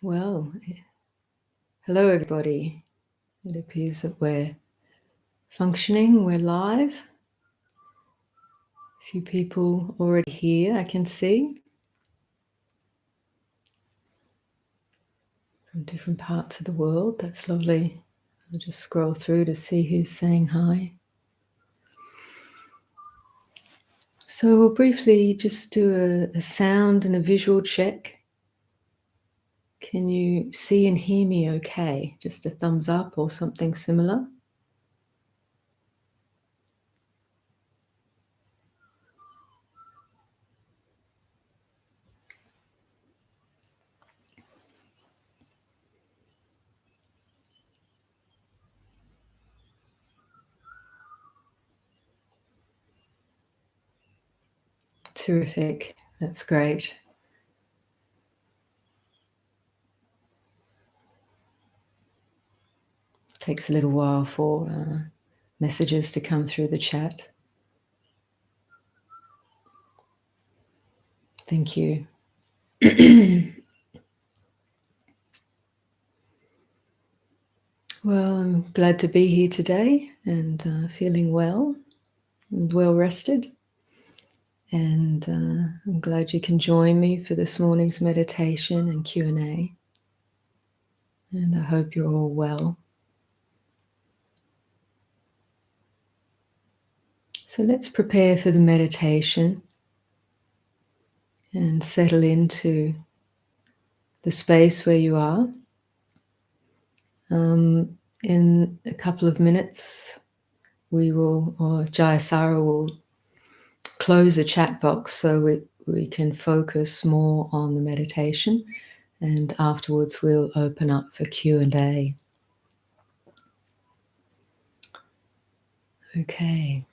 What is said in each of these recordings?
Well, hello everybody. It appears that we're functioning, we're live. A few people already here, I can see, from different parts of the world. That's lovely. I'll just scroll through to see who's saying hi. So we'll briefly just do a sound and a visual check. Can you see and hear me okay? Just a thumbs up or something similar. Terrific. That's great. Takes a little while for messages to come through the chat. Thank you. Well, I'm glad to be here today and feeling well and well rested. And I'm glad you can join me for this morning's meditation and Q&A. And I hope you're all well. So let's prepare for the meditation and settle into the space where you are. In a couple of minutes, Jayasara will close the chat box so we can focus more on the meditation, and afterwards we'll open up for Q&A. Okay.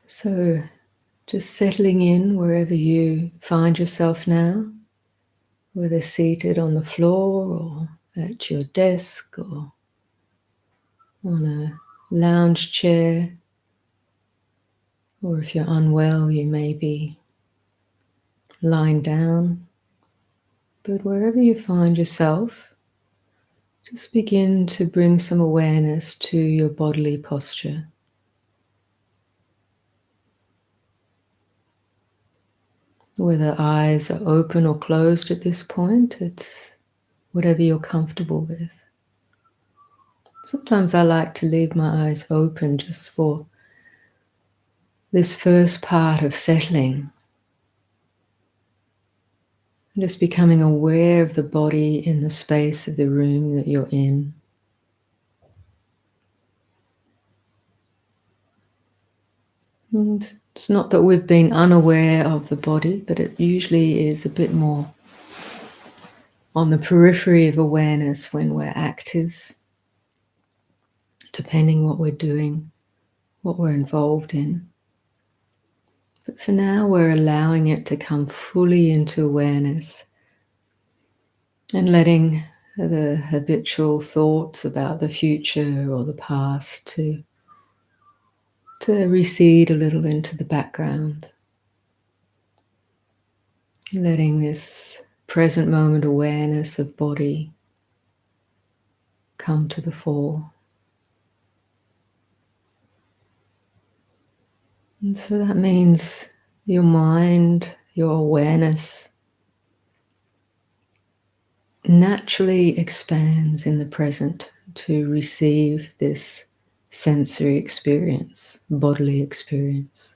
So just settling in wherever you find yourself now, whether seated on the floor or at your desk or on a lounge chair, or if you're unwell, you may be lying down. But wherever you find yourself, just begin to bring some awareness to your bodily posture. Whether eyes are open or closed at this point, it's whatever you're comfortable with. Sometimes I like to leave my eyes open just for this first part of settling. Just becoming aware of the body in the space of the room that you're in. And it's not that we've been unaware of the body, but it usually is a bit more on the periphery of awareness when we're active, depending what we're doing, what we're involved in. But for now, we're allowing it to come fully into awareness and letting the habitual thoughts about the future or the past to recede a little into the background. Letting this present moment awareness of body come to the fore. And so that means your mind, your awareness naturally expands in the present to receive this sensory experience, bodily experience.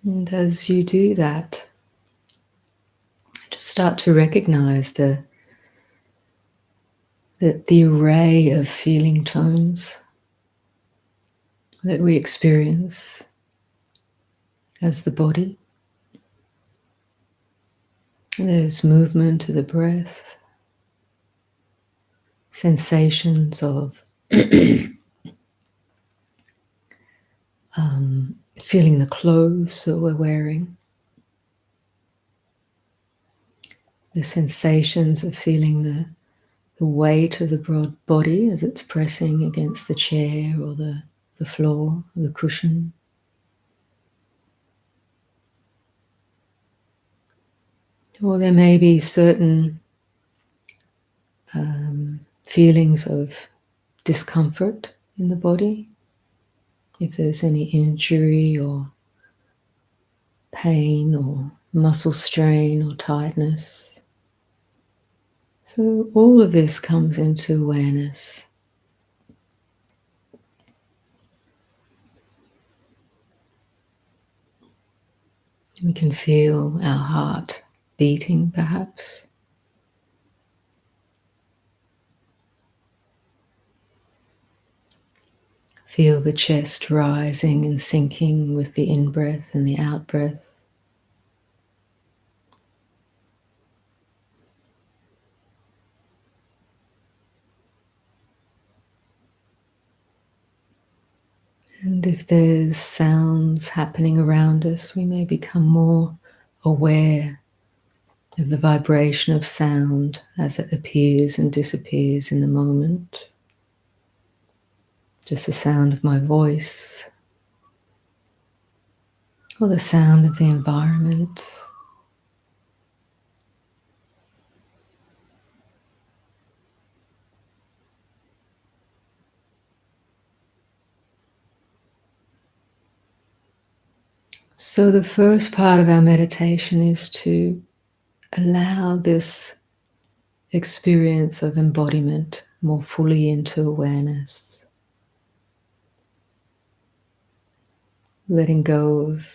And as you do that, just start to recognize the array of feeling tones that we experience as the body. There's movement of the breath, sensations of feeling the clothes that we're wearing, the sensations of feeling the weight of the body as it's pressing against the chair or the floor, or the cushion. Or there may be certain feelings of discomfort in the body, if there's any injury or pain or muscle strain or tightness. So all of this comes into awareness. We can feel our heart beating, perhaps. Feel the chest rising and sinking with the in-breath and the out-breath. And if there's sounds happening around us, we may become more aware of the vibration of sound as it appears and disappears in the moment. Just the sound of my voice, or the sound of the environment. So the first part of our meditation is to allow this experience of embodiment more fully into awareness. Letting go of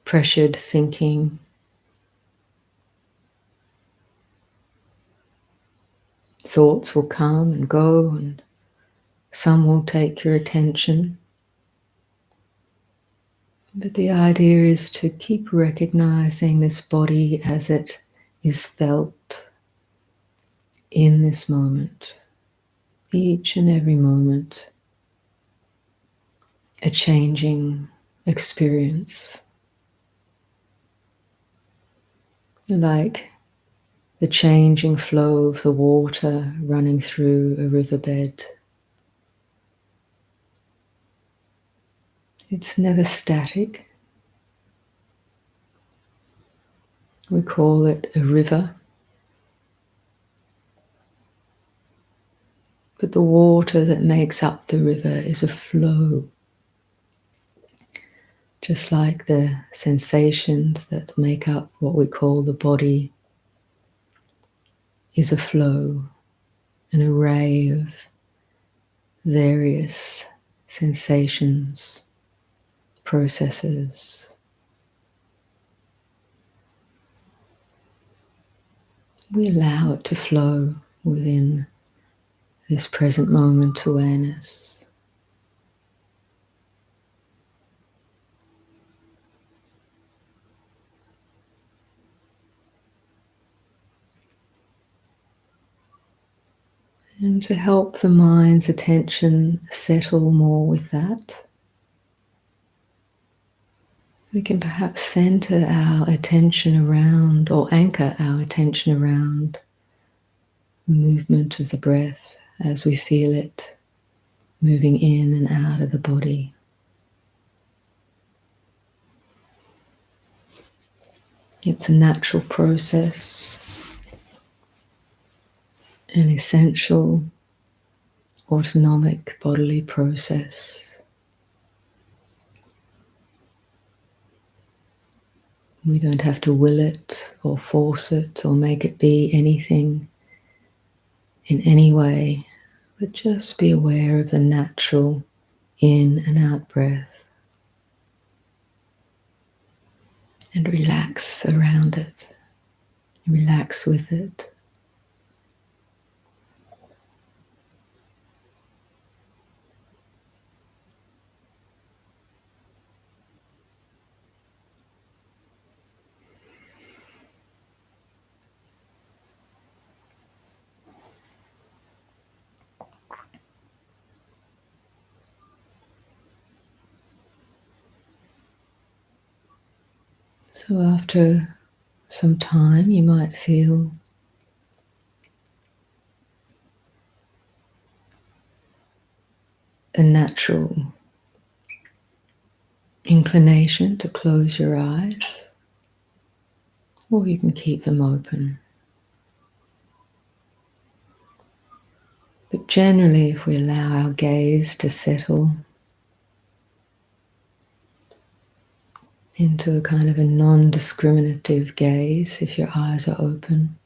pressured thinking. Thoughts will come and go, and some will take your attention. But the idea is to keep recognizing this body as it is felt in this moment, each and every moment, a changing experience. Like the changing flow of the water running through a riverbed. It's never static. We call it a river. But the water that makes up the river is a flow. Just like the sensations that make up what we call the body is a flow, an array of various sensations, processes. We allow it to flow within this present moment awareness. And to help the mind's attention settle more with that, we can perhaps center our attention around or anchor our attention around the movement of the breath as we feel it moving in and out of the body. It's a natural process, an essential autonomic bodily process. We don't have to will it or force it or make it be anything in any way, but just be aware of the natural in and out breath and relax around it, relax with it. So after some time, you might feel a natural inclination to close your eyes, or you can keep them open. But generally, if we allow our gaze to settle into a kind of a non-discriminative gaze, if your eyes are open,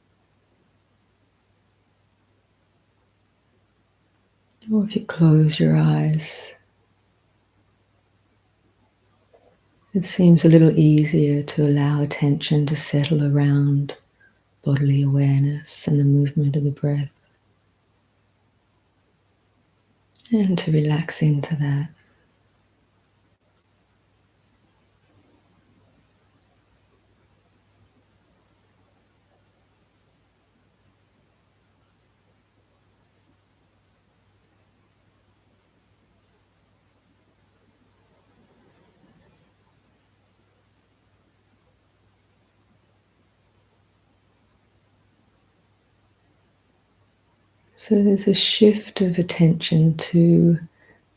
or if you close your eyes, it seems a little easier to allow attention to settle around bodily awareness and the movement of the breath, and to relax into that. So there's a shift of attention to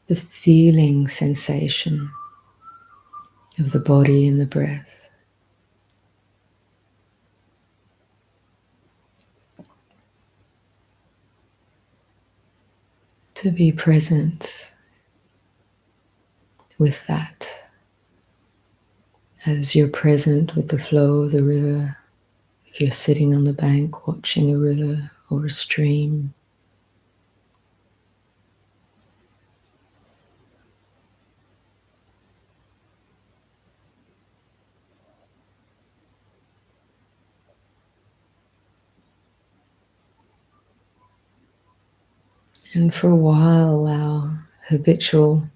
the feeling sensation of the body and the breath. To be present with that as you're present with the flow of the river. If you're sitting on the bank watching a river or a stream, and for a while our habitual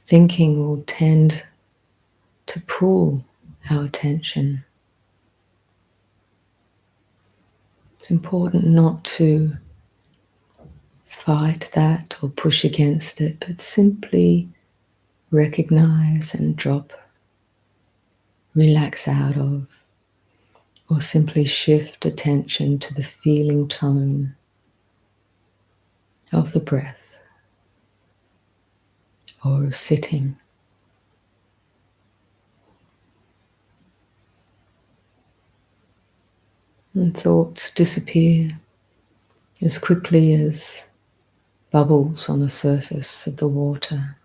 thinking will tend to pull our attention. It's important not to fight that or push against it, but simply recognize and drop, relax out of, or simply shift attention to the feeling tone of the breath or of sitting. And thoughts disappear as quickly as bubbles on the surface of the water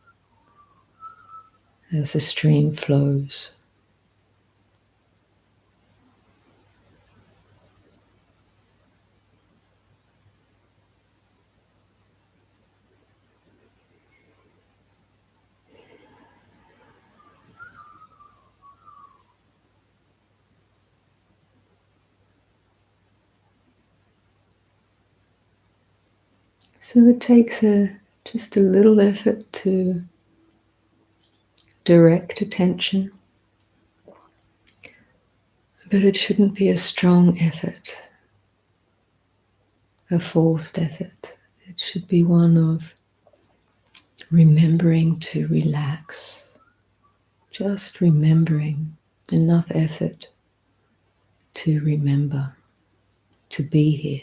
as the stream flows. So it takes just a little effort to direct attention, but it shouldn't be a strong effort, a forced effort. It should be one of remembering to relax, just remembering, enough effort to remember, to be here,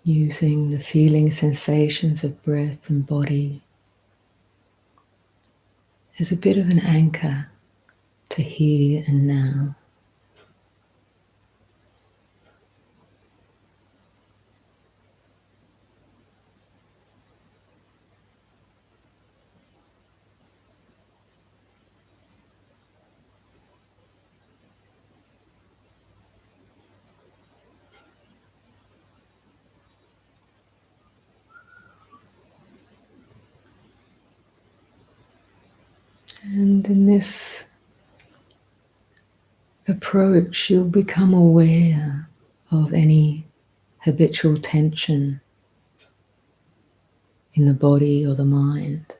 using the feeling sensations of breath and body as a bit of an anchor to here and now. And in this approach, you'll become aware of any habitual tension in the body or the mind.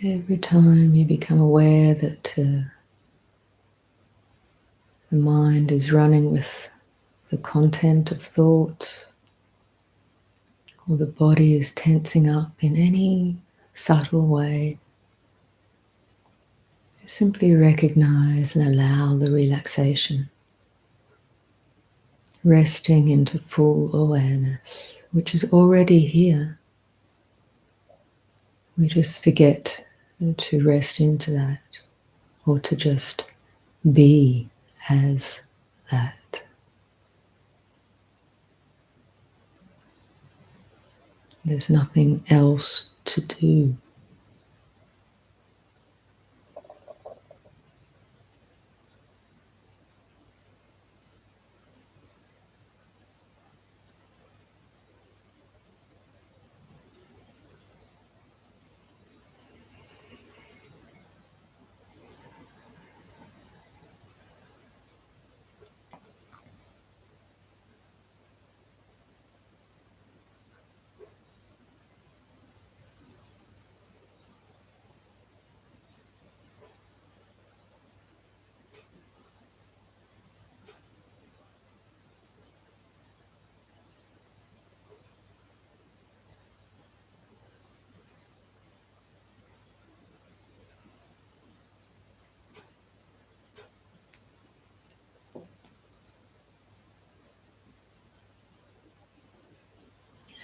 Every time you become aware that the mind is running with the content of thought, or the body is tensing up in any subtle way, simply recognize and allow the relaxation, resting into full awareness, which is already here. We just forget to rest into that, or to just be as that. There's nothing else to do.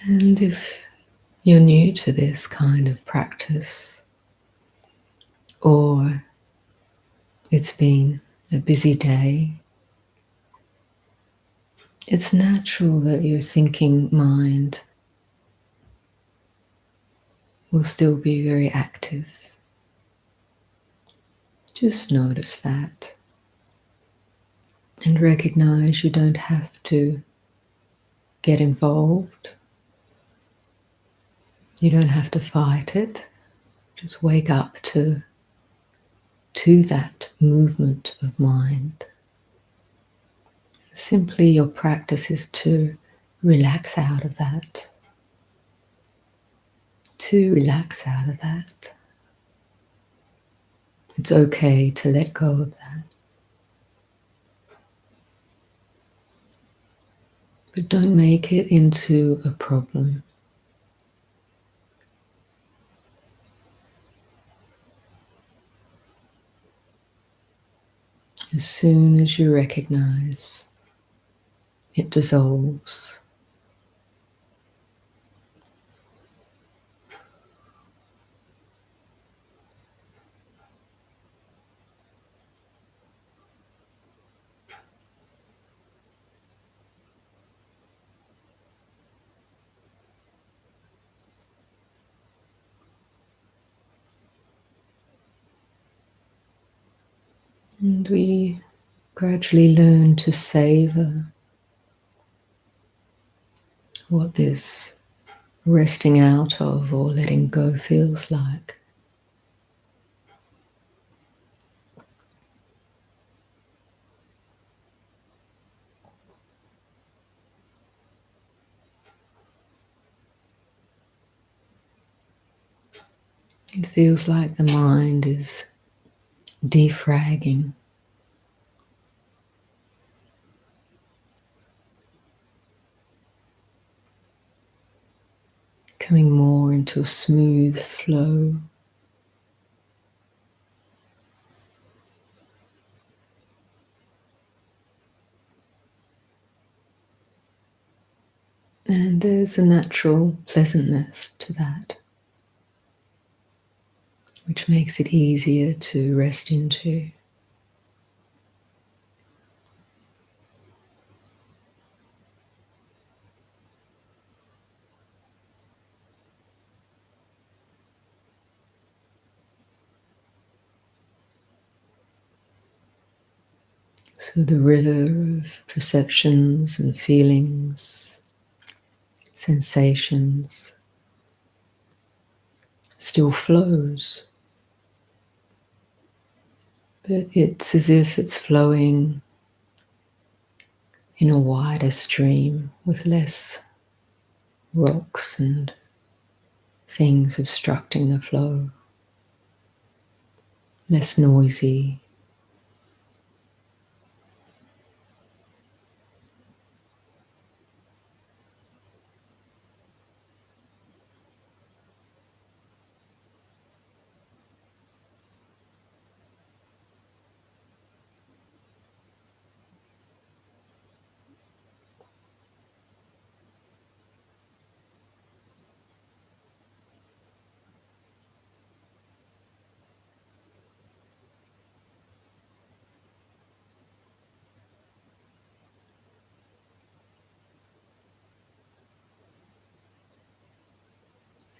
And if you're new to this kind of practice, or it's been a busy day, it's natural that your thinking mind will still be very active. Just notice that and recognize you don't have to get involved. You don't have to fight it. Just wake up to that movement of mind. Simply your practice is to relax out of that. To relax out of that. It's okay to let go of that. But don't make it into a problem. As soon as you recognize, it dissolves. And we gradually learn to savor what this resting out of or letting go feels like. It feels like the mind is defragging, coming more into a smooth flow. And there's a natural pleasantness to that, which makes it easier to rest into. So the river of perceptions and feelings, sensations, still flows, but it's as if it's flowing in a wider stream with less rocks and things obstructing the flow, less noisy.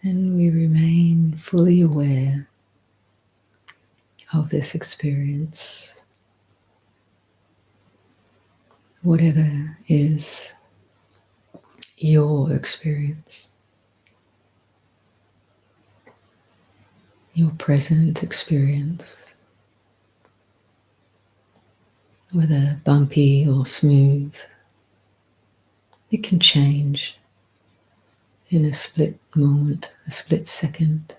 And we remain fully aware of this experience, whatever is your experience, your present experience, whether bumpy or smooth. It can change in a split moment, a split second.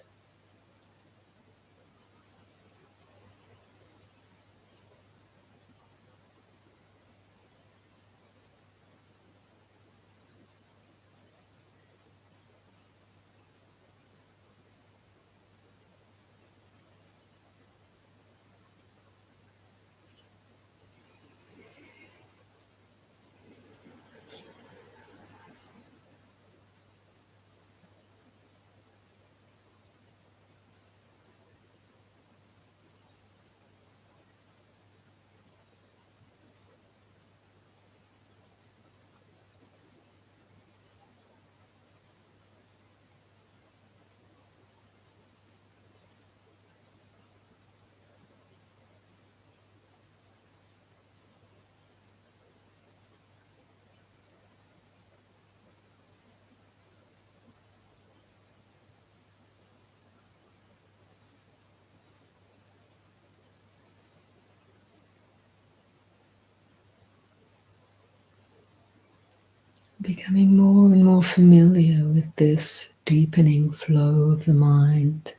Becoming more and more familiar with this deepening flow of the mind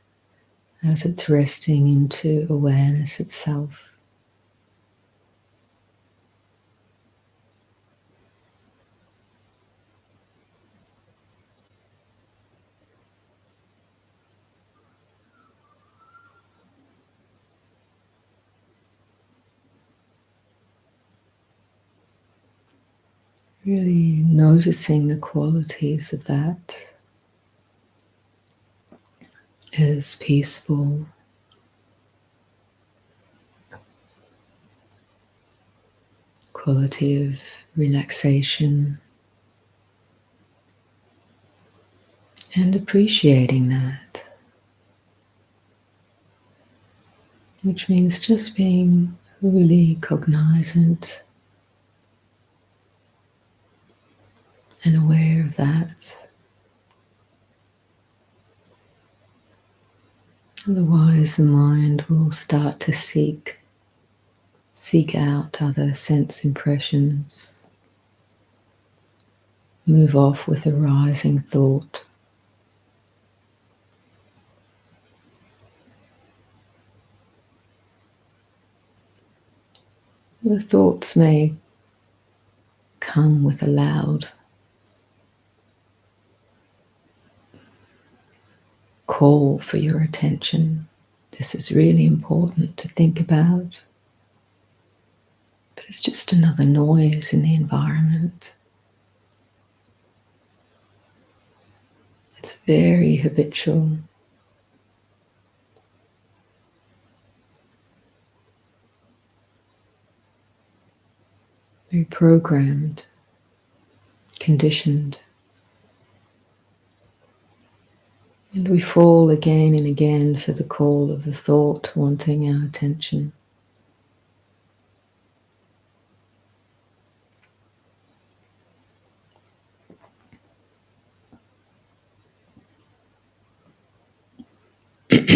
as it's resting into awareness itself. Really noticing the qualities of that as peaceful, quality of relaxation, and appreciating that, which means just being really cognizant and aware of that. Otherwise, the mind will start to seek out other sense impressions, move off with a rising thought. The thoughts may come with a loud call for your attention. This is really important to think about. But it's just another noise in the environment. It's very habitual. Very programmed, conditioned. And we fall again and again for the call of the thought wanting our attention. But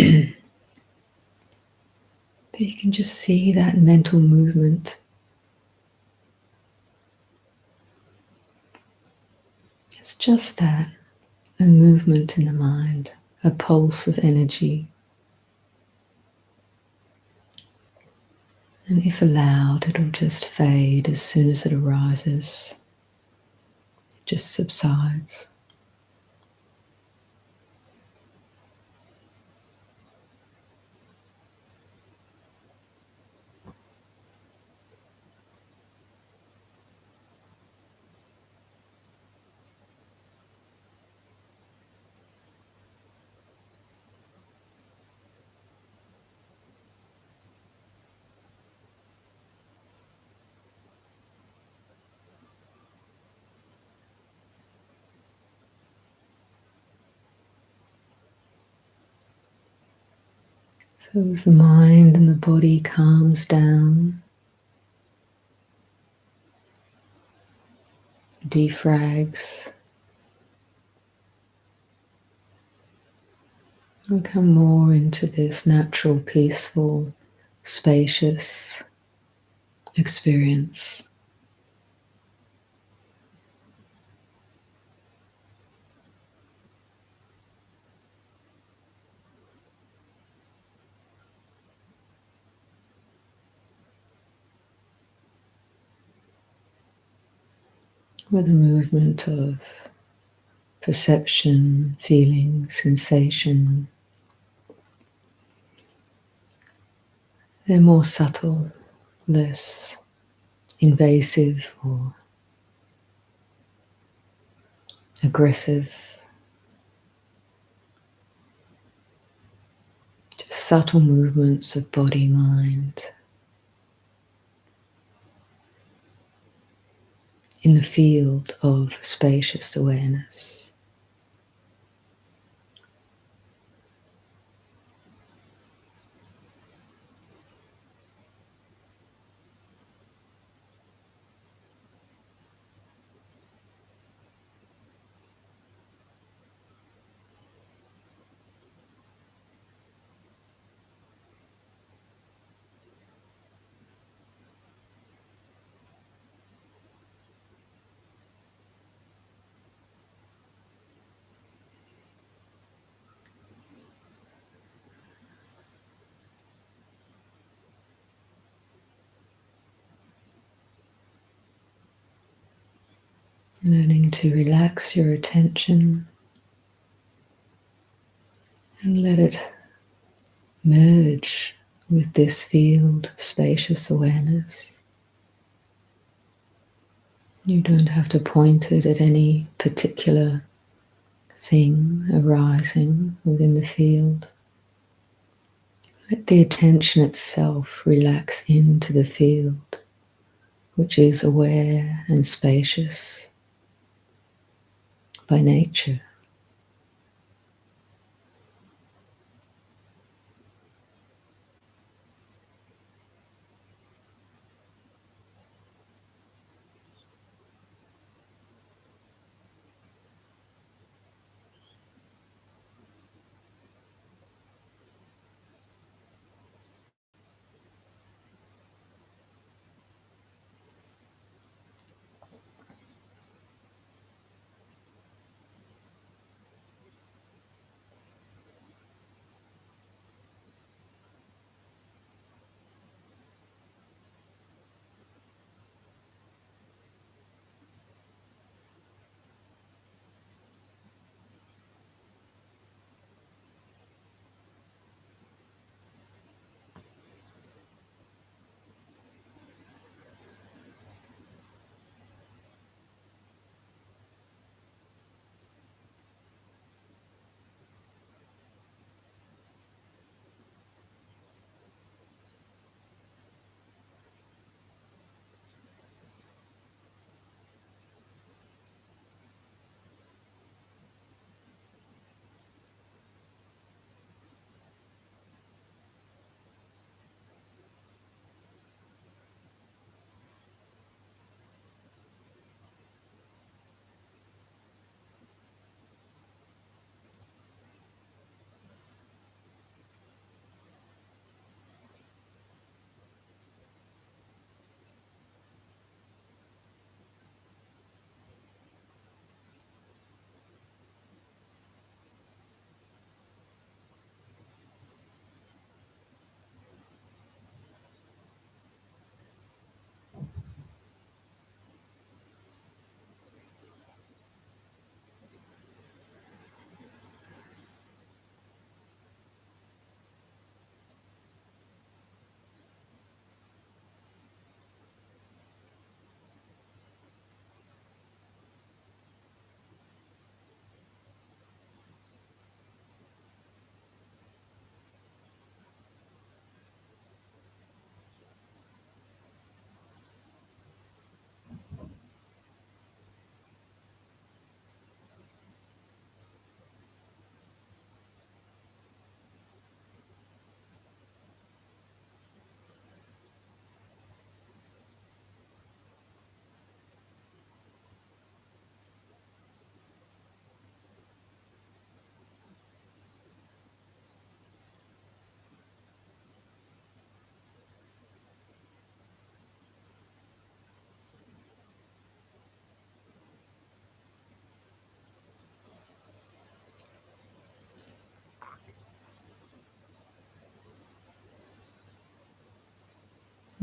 you can just see that mental movement. It's just that, a movement in the mind, a pulse of energy. And if allowed, it'll just fade as soon as it arises. It just subsides. So as the mind and the body calms down, defrags, we come more into this natural, peaceful, spacious experience. With a movement of perception, feeling, sensation. They're more subtle, less invasive or aggressive. Just subtle movements of body, mind in the field of spacious awareness. Learning to relax your attention and let it merge with this field of spacious awareness. You don't have to point it at any particular thing arising within the field. Let the attention itself relax into the field, which is aware and spacious by nature.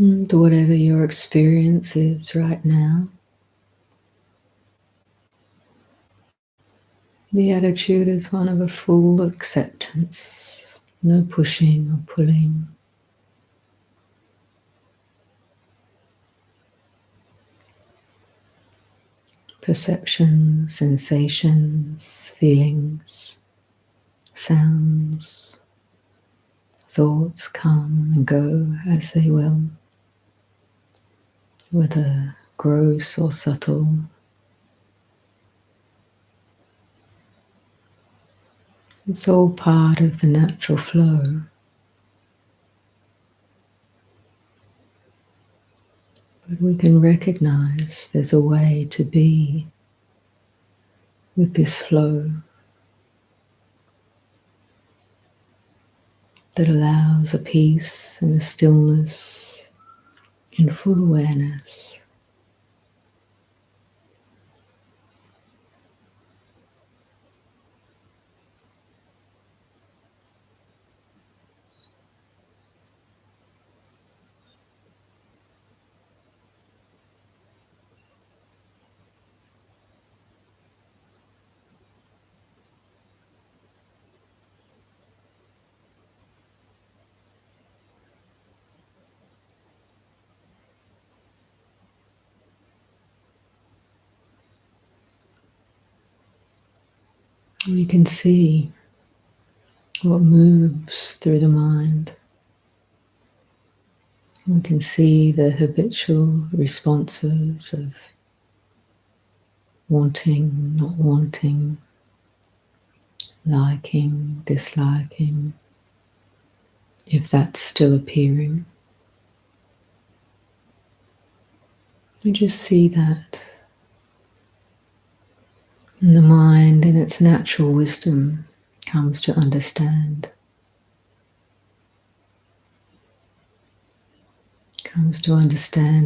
And whatever your experience is right now, the attitude is one of a full acceptance, no pushing or pulling. Perceptions, sensations, feelings, sounds, thoughts come and go as they will, whether gross or subtle. It's all part of the natural flow. But we can recognize there's a way to be with this flow that allows a peace and a stillness in full awareness. We can see what moves through the mind. We can see the habitual responses of wanting, not wanting, liking, disliking, if that's still appearing. We just see that. And the mind, in its natural wisdom, comes to understand,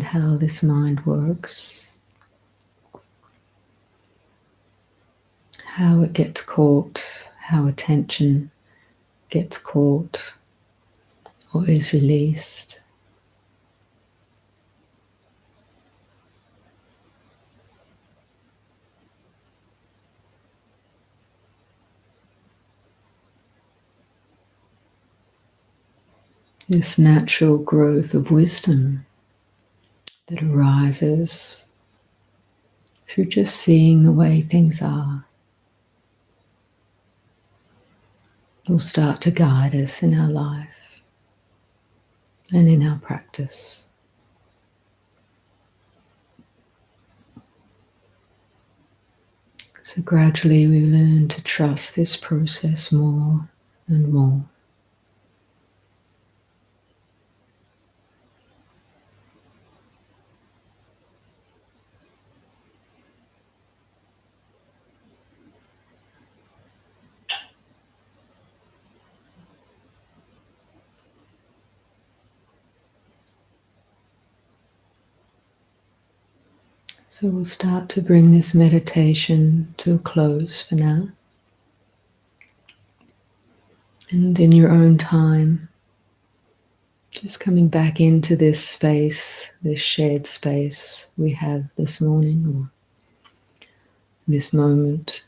how this mind works, how it gets caught, how attention gets caught or is released. This natural growth of wisdom that arises through just seeing the way things are will start to guide us in our life and in our practice. So gradually we learn to trust this process more and more. So we'll start to bring this meditation to a close for now. And in your own time, just coming back into this space, this shared space we have this morning or this moment.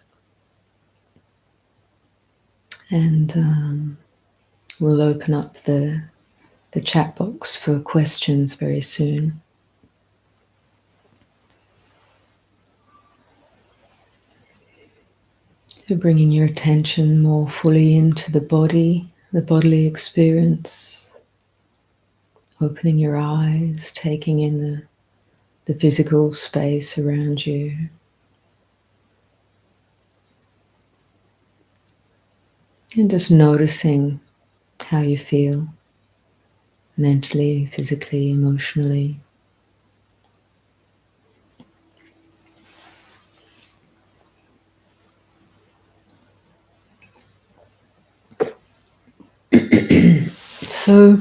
And we'll open up the chat box for questions very soon. So bringing your attention more fully into the bodily experience, opening your eyes, taking in the physical space around you. And just noticing how you feel mentally, physically, emotionally. So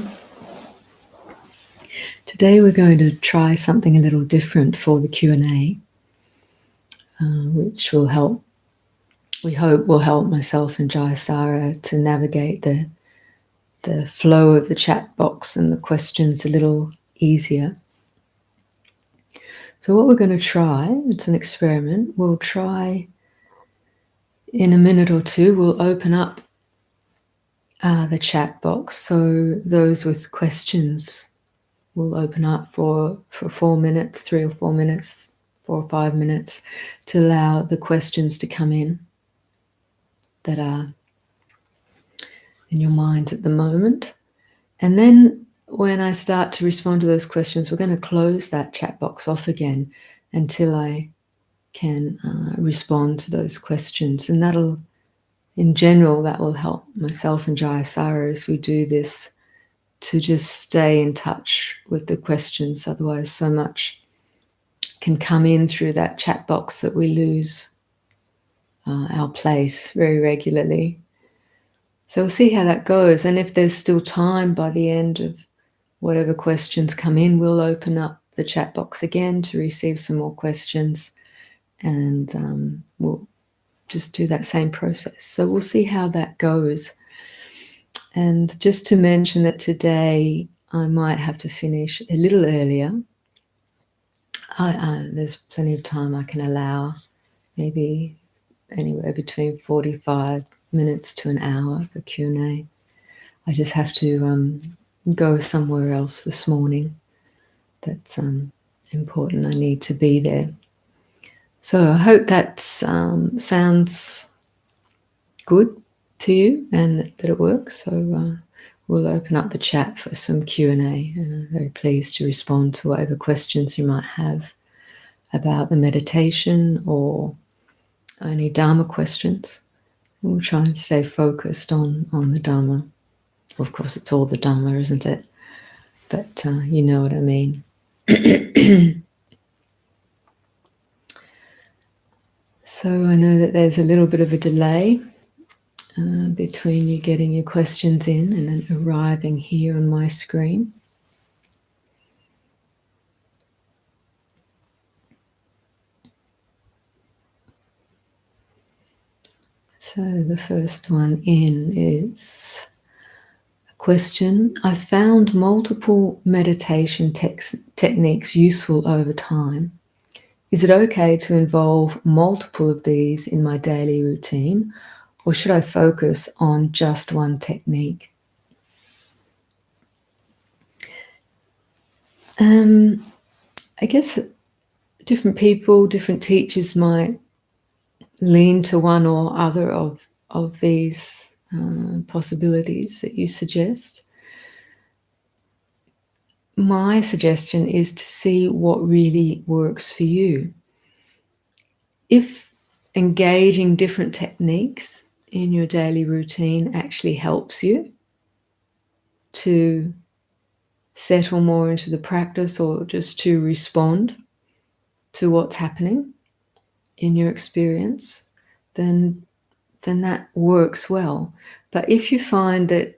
today we're going to try something a little different for the Q&A, which will help, we hope will help myself and Jayasara to navigate the flow of the chat box and the questions a little easier. So what we're going to try, it's an experiment, we'll try in a minute or two, we'll open up the chat box. So those with questions will open up for 4 minutes, 3 or 4 minutes, 4 or 5 minutes, to allow the questions to come in that are in your minds at the moment. And then when I start to respond to those questions, we're going to close that chat box off again until I can respond to those questions. And that'll, in general, that will help myself and Jayasara as we do this to just stay in touch with the questions. Otherwise, so much can come in through that chat box that we lose our place very regularly. So we'll see how that goes. And if there's still time by the end of whatever questions come in, we'll open up the chat box again to receive some more questions. And we'll just do that same process. So we'll see how that goes. And just to mention that today I might have to finish a little earlier. There's plenty of time I can allow, maybe anywhere between 45 minutes to an hour for Q&A. I just have to go somewhere else this morning that's important. I need to be there. So I hope that sounds good to you and that it works. So we'll open up the chat for some Q&A, and I'm very pleased to respond to whatever questions you might have about the meditation or any Dharma questions. We'll try and stay focused on the Dharma. Of course, it's all the Dharma, isn't it? But you know what I mean. So I know that there's a little bit of a delay between you getting your questions in and then arriving here on my screen. So the first one in is a question. I found multiple meditation techniques useful over time. Is it okay to involve multiple of these in my daily routine, or should I focus on just one technique? I guess different people, different teachers might lean to one or other of these possibilities that you suggest. My suggestion is to see what really works for you. If engaging different techniques in your daily routine actually helps you to settle more into the practice or just to respond to what's happening in your experience, then that works well. But if you find that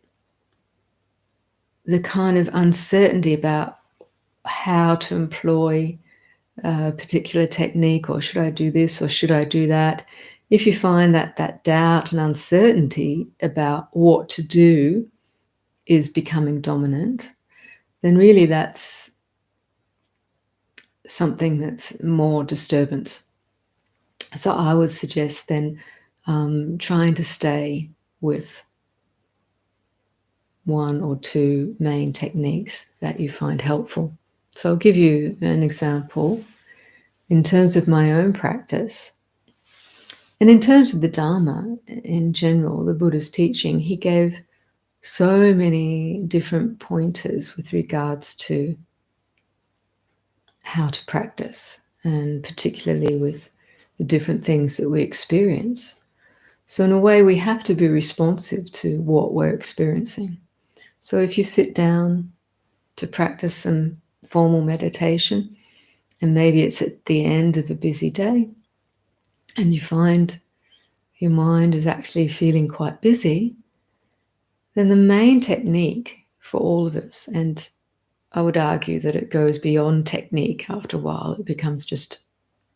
the kind of uncertainty about how to employ a particular technique, or should I do this or should I do that, if you find that doubt and uncertainty about what to do is becoming dominant, then really that's something that's more disturbance. So I would suggest then trying to stay with one or two main techniques that you find helpful. So I'll give you an example in terms of my own practice. And in terms of the Dharma in general, the Buddha's teaching, he gave so many different pointers with regards to how to practice, and particularly with the different things that we experience. So in a way, we have to be responsive to what we're experiencing. So if you sit down to practice some formal meditation, and maybe it's at the end of a busy day, and you find your mind is actually feeling quite busy, then the main technique for all of us, and I would argue that it goes beyond technique after a while, it becomes just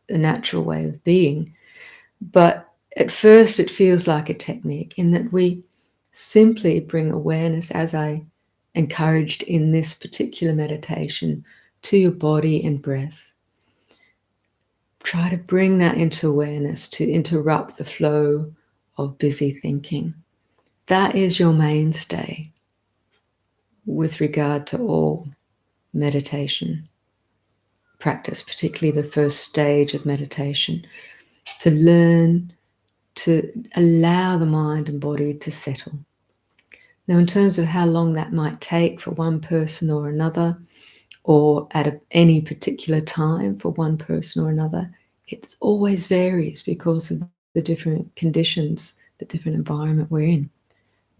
a natural way of being. But at first it feels like a technique in that we simply bring awareness, as I encouraged in this particular meditation to your body and breath. Try to bring that into awareness to interrupt the flow of busy thinking. That is your mainstay with regard to all meditation practice, particularly the first stage of meditation, to learn to allow the mind and body to settle. Now, in terms of how long that might take for one person or another, or at any particular time for one person or another, it always varies because of the different conditions, the different environment we're in,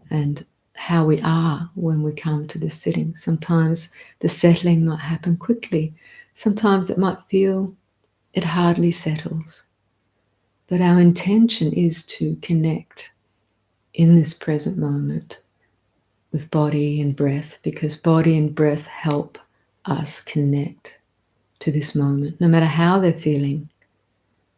and how we are when we come to this sitting. Sometimes the settling might happen quickly. Sometimes it might feel it hardly settles. But our intention is to connect in this present moment with body and breath, because body and breath help us connect to this moment, no matter how they're feeling,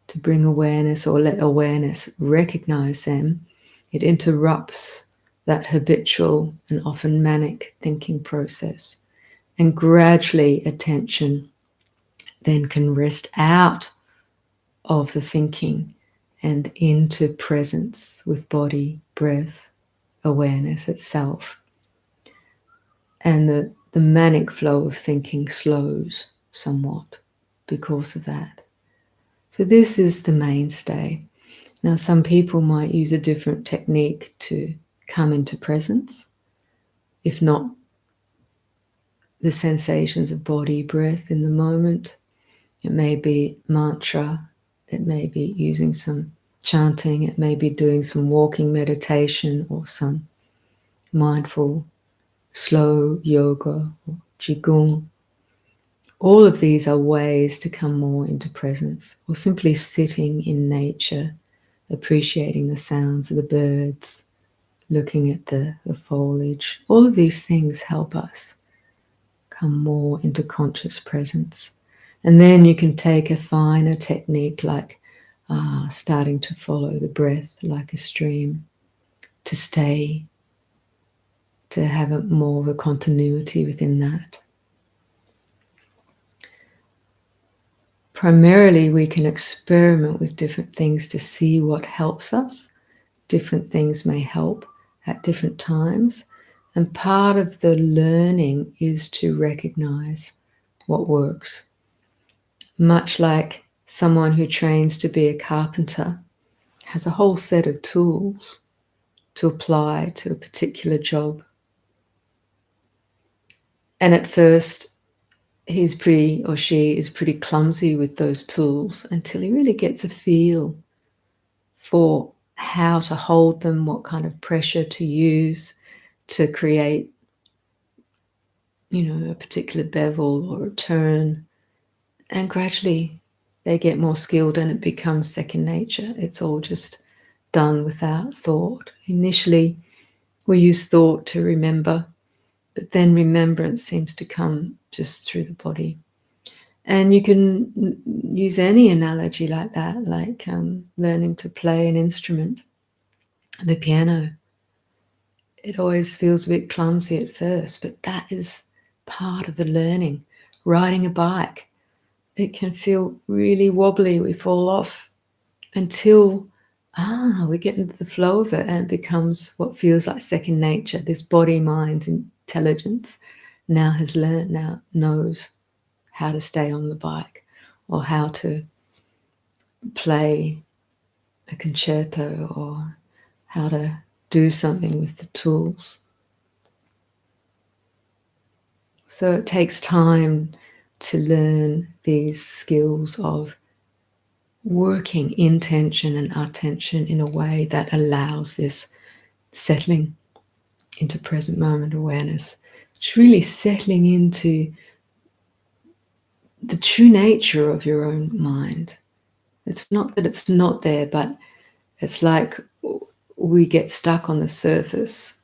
to bring awareness or let awareness recognize them. It interrupts that habitual and often manic thinking process. And gradually attention then can rest out of the thinking and into presence with body, breath, awareness itself. And the manic flow of thinking slows somewhat because of that. So this is the mainstay. Now, some people might use a different technique to come into presence, if not the sensations of body, breath in the moment. It may be mantra, it may be using some chanting, it may be doing some walking meditation or some mindful, slow yoga or qigong. All of these are ways to come more into presence, or simply sitting in nature, appreciating the sounds of the birds, looking at the foliage. All of these things help us come more into conscious presence. And then you can take a finer technique like starting to follow the breath like a stream, to stay, to have more of a continuity within that. Primarily, we can experiment with different things to see what helps us. Different things may help at different times. And part of the learning is to recognize what works. Much like someone who trains to be a carpenter has a whole set of tools to apply to a particular job. And at first, he's pretty, or she is pretty clumsy with those tools until he really gets a feel for how to hold them, what kind of pressure to use to create, a particular bevel or a turn. And gradually they get more skilled and it becomes second nature. It's all just done without thought. Initially, we use thought to remember, but then remembrance seems to come just through the body. And you can use any analogy like that, like learning to play an instrument, the piano. It always feels a bit clumsy at first, but that is part of the learning. Riding a bike, it can feel really wobbly. We fall off until we get into the flow of it, and it becomes what feels like second nature. This body, mind, intelligence now has learned, now knows how to stay on the bike or how to play a concerto or how to do something with the tools. So it takes time to learn these skills of working intention and attention in a way that allows this settling into present moment awareness. It's really settling into the true nature of your own mind. It's not that it's not there, but it's like we get stuck on the surface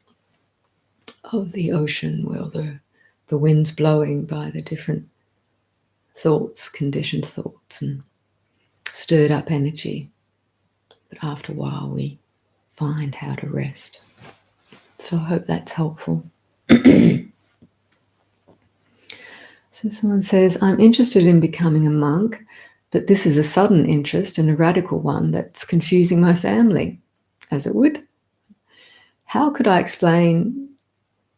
of the ocean where the wind's blowing by the different thoughts, conditioned thoughts, and stirred up energy. But after a while, we find how to rest. So I hope that's helpful. So someone says, I'm interested in becoming a monk, but this is a sudden interest and a radical one that's confusing my family, as it would. How could I explain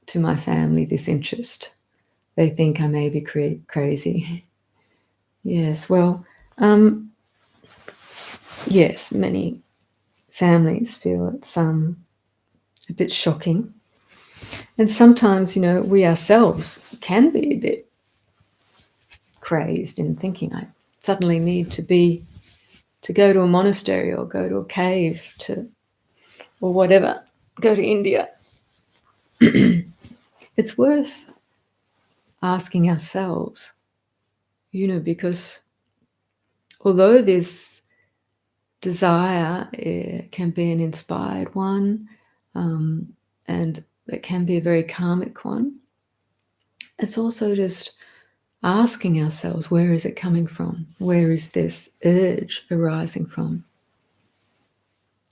to my family this interest? They think I may be crazy. Yes, well, yes, many families feel it's a bit shocking. And sometimes, we ourselves can be a bit crazed in thinking, I suddenly need to go to a monastery or go to a cave or whatever, go to India. It's worth asking ourselves, because although this desire can be an inspired one, and it can be a very karmic one, it's also just asking ourselves, where is it coming from? Where is this urge arising from?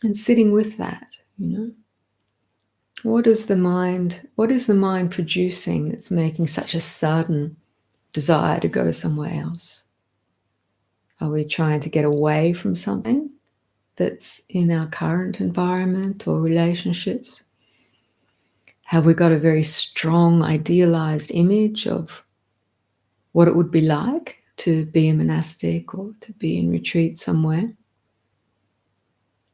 And sitting with that, what is the mind producing that's making such a sudden desire to go somewhere else? Are we trying to get away from something that's in our current environment or relationships? Have we got a very strong idealized image of what it would be like to be a monastic or to be in retreat somewhere?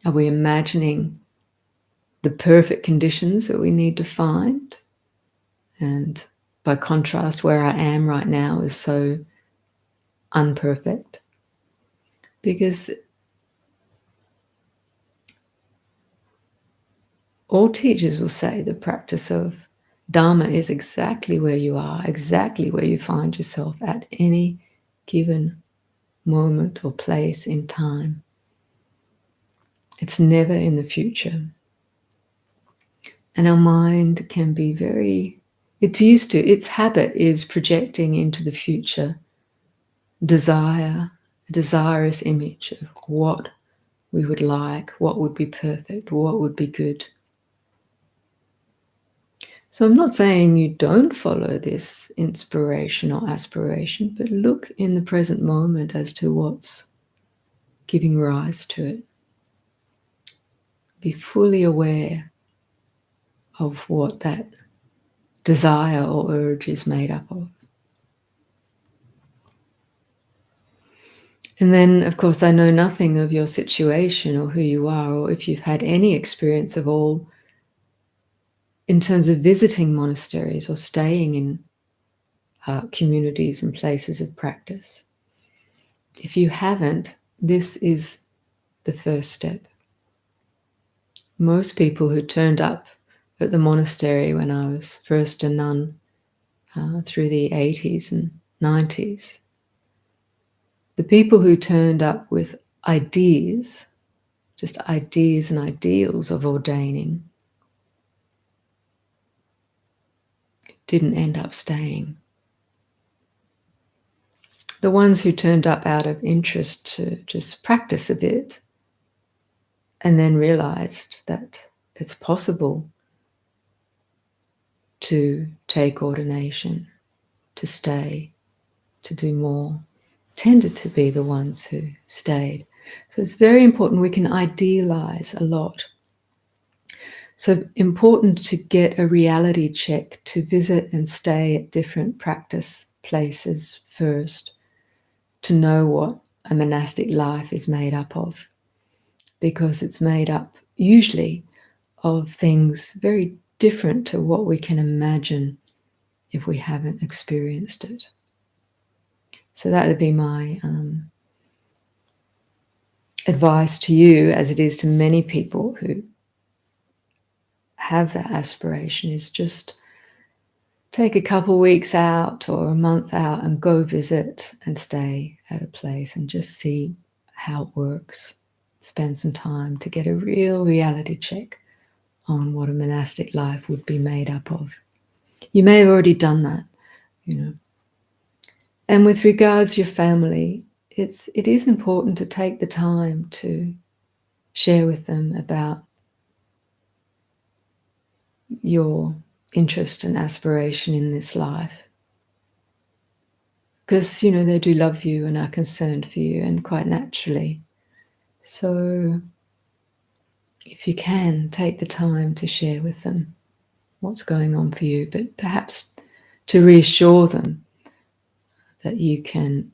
Are we imagining the perfect conditions that we need to find? And by contrast, where I am right now is so unperfect. Because all teachers will say the practice of Dharma is exactly where you are, exactly where you find yourself at any given moment or place in time. It's never in the future. And our mind can be its habit is projecting into the future desire, a desirous image of what we would like, what would be perfect, what would be good. So I'm not saying you don't follow this inspiration or aspiration, but look in the present moment as to what's giving rise to it. Be fully aware of what that desire or urge is made up of. And then, of course, I know nothing of your situation or who you are, or if you've had any experience of all in terms of visiting monasteries or staying in communities and places of practice. If you haven't, this is the first step. Most people who turned up at the monastery when I was first a nun through the 80s and 90s, the people who turned up with ideas, just ideas and ideals of ordaining, didn't end up staying. The ones who turned up out of interest to just practice a bit and then realized that it's possible to take ordination, to stay, to do more, tended to be the ones who stayed. So it's very important. We can idealize a lot. So important to get a reality check, to visit and stay at different practice places first, to know what a monastic life is made up of, because it's made up usually of things very different to what we can imagine if we haven't experienced it. So that would be my advice to you, as it is to many people who have that aspiration, is just take a couple weeks out or a month out and go visit and stay at a place and just see how it works. Spend some time to get a real reality check on what a monastic life would be made up of. You may have already done that, And with regards to your family, it is important to take the time to share with them about your interest and aspiration in this life. because, you know, they do love you and are concerned for you, and quite naturally. So if you can, take the time to share with them what's going on for you, but perhaps to reassure them that you can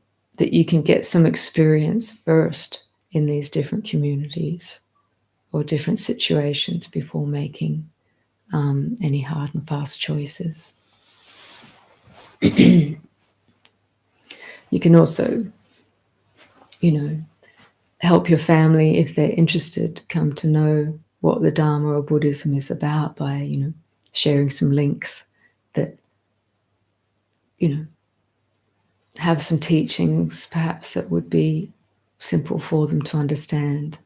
get some experience first in these different communities or different situations before making any hard and fast choices. You can also, you know, help your family, if they're interested, come to know what the Dharma or Buddhism is about by, you know, sharing some links that, you know, have some teachings perhaps that would be simple for them to understand.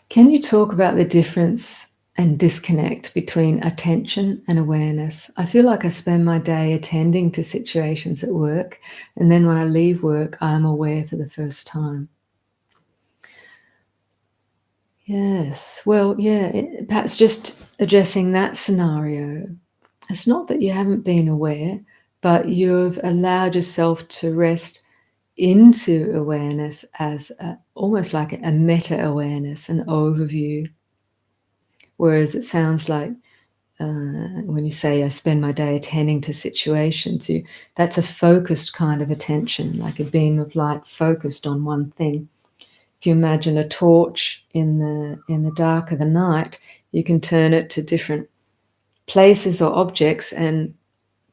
Can you talk about the difference and disconnect between attention and awareness? I feel like I spend my day attending to situations at work, and then when I leave work, I'm aware for the first time. Yes, well, yeah, perhaps just addressing that scenario. It's not that you haven't been aware, but you've allowed yourself to rest into awareness as almost like a meta-awareness, an overview. Whereas it sounds like when you say, I spend my day attending to situations, that's a focused kind of attention, like a beam of light focused on one thing. If you imagine a torch in the dark of the night, you can turn it to different places or objects and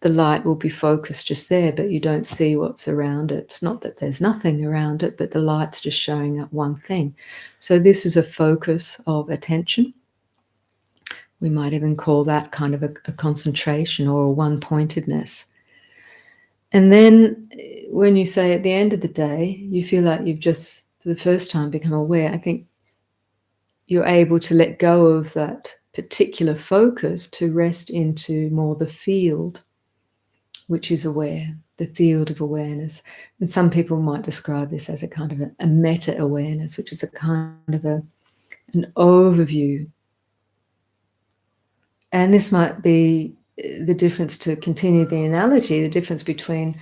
the light will be focused just there, but you don't see what's around it. It's not that there's nothing around it, but the light's just showing up one thing. So this is a focus of attention. We might even call that kind of a concentration or a one-pointedness. And then when you say at the end of the day, you feel like you've just, for the first time, become aware, I think you're able to let go of that particular focus to rest into more the field, which is aware, the field of awareness. And some people might describe this as a kind of a meta-awareness, which is a kind of an overview. And this might be the difference, to continue the analogy, the difference between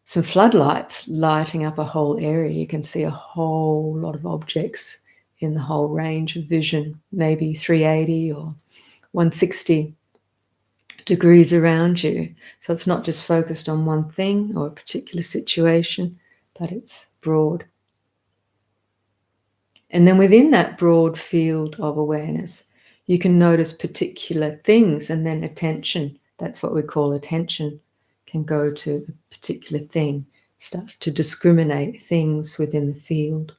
some floodlights lighting up a whole area. You can see a whole lot of objects in the whole range of vision, maybe 380 or 160 degrees around you. So it's not just focused on one thing or a particular situation, but it's broad. And then within that broad field of awareness, you can notice particular things, and then attention, that's what we call attention, can go to a particular thing, starts to discriminate things within the field.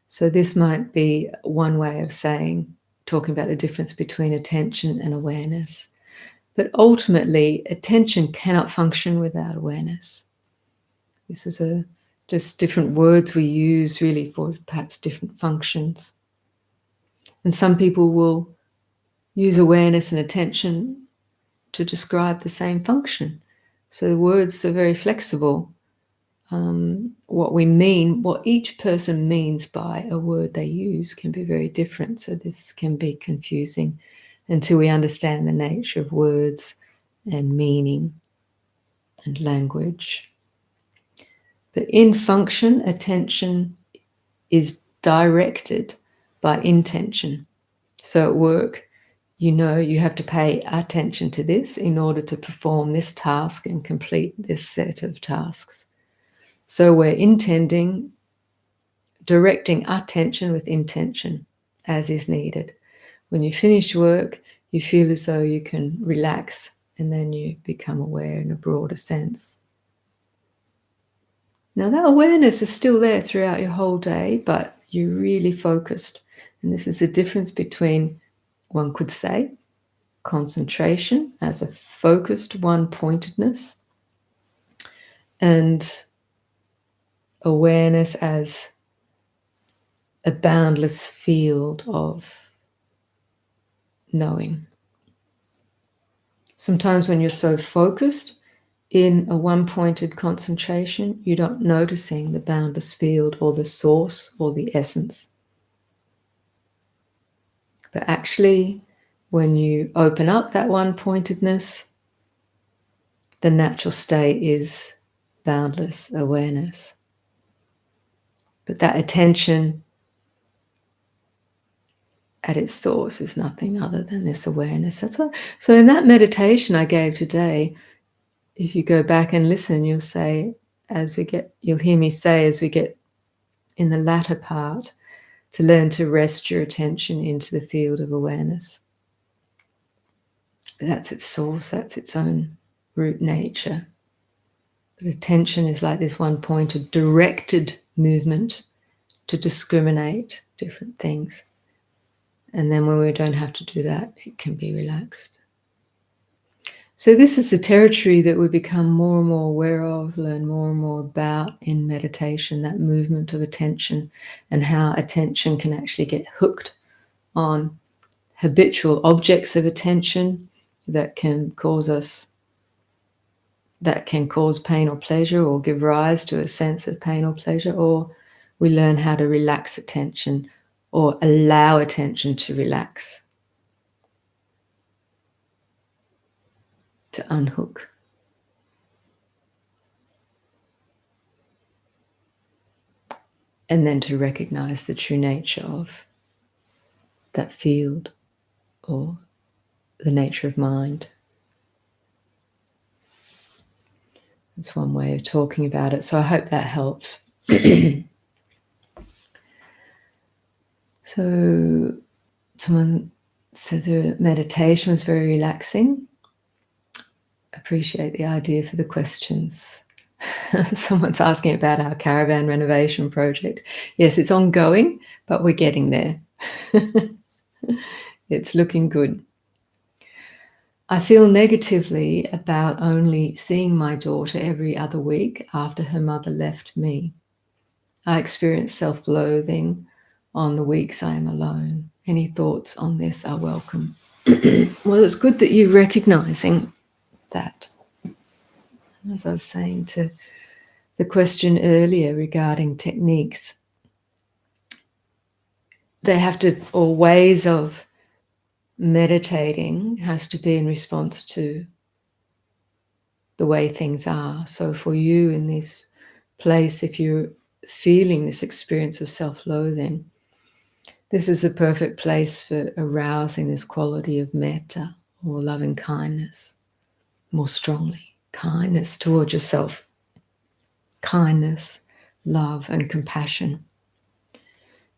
So this might be one way of saying, talking about the difference between attention and awareness. But ultimately, attention cannot function without awareness. This is just different words we use really for perhaps different functions. And some people will use awareness and attention to describe the same function. So the words are very flexible. What we mean, what each person means by a word they use can be very different. So this can be confusing until we understand the nature of words and meaning and language. But in function, attention is directed by intention. So at work, you know you have to pay attention to this in order to perform this task and complete this set of tasks. So we're directing attention with intention as is needed. When you finish work, you feel as though you can relax, and then you become aware in a broader sense. Now that awareness is still there throughout your whole day, but you're really focused. And this is the difference between, one could say, concentration as a focused one-pointedness, and awareness as a boundless field of knowing. Sometimes when you're so focused in a one-pointed concentration, you're not noticing the boundless field or the source or the essence. But actually, When you open up that one-pointedness, the natural state is boundless awareness. But that attention at its source is nothing other than this awareness. That's what. So in that meditation I gave today, if you go back and listen, you'll hear me say as we get in the latter part, to learn to rest your attention into the field of awareness. That's its source, that's its own root nature. But attention is like this one pointed, directed movement to discriminate different things. And then when we don't have to do that, it can be relaxed. So this is the territory that we become more and more aware of, learn more and more about in meditation, that movement of attention and how attention can actually get hooked on habitual objects of attention that can cause pain or pleasure, or give rise to a sense of pain or pleasure, or we learn how to relax attention or allow attention to relax, to unhook. And then to recognize the true nature of that field or the nature of mind. That's one way of talking about it. So I hope that helps. So someone said the meditation was very relaxing. Appreciate the idea for the questions. Someone's asking about our caravan renovation project. Yes, it's ongoing, but we're getting there. It's looking good. I feel negatively about only seeing my daughter every other week after her mother left me. I experience self-loathing on the weeks I am alone. Any thoughts on this are welcome. Well, it's good that you're recognizing that. As I was saying to the question earlier regarding techniques, they have to, or ways of meditating has to be in response to the way things are. So for you in this place, if you're feeling this experience of self-loathing, this is the perfect place for arousing this quality of metta, or loving kindness, more strongly. Kindness towards yourself. Kindness, love, and compassion.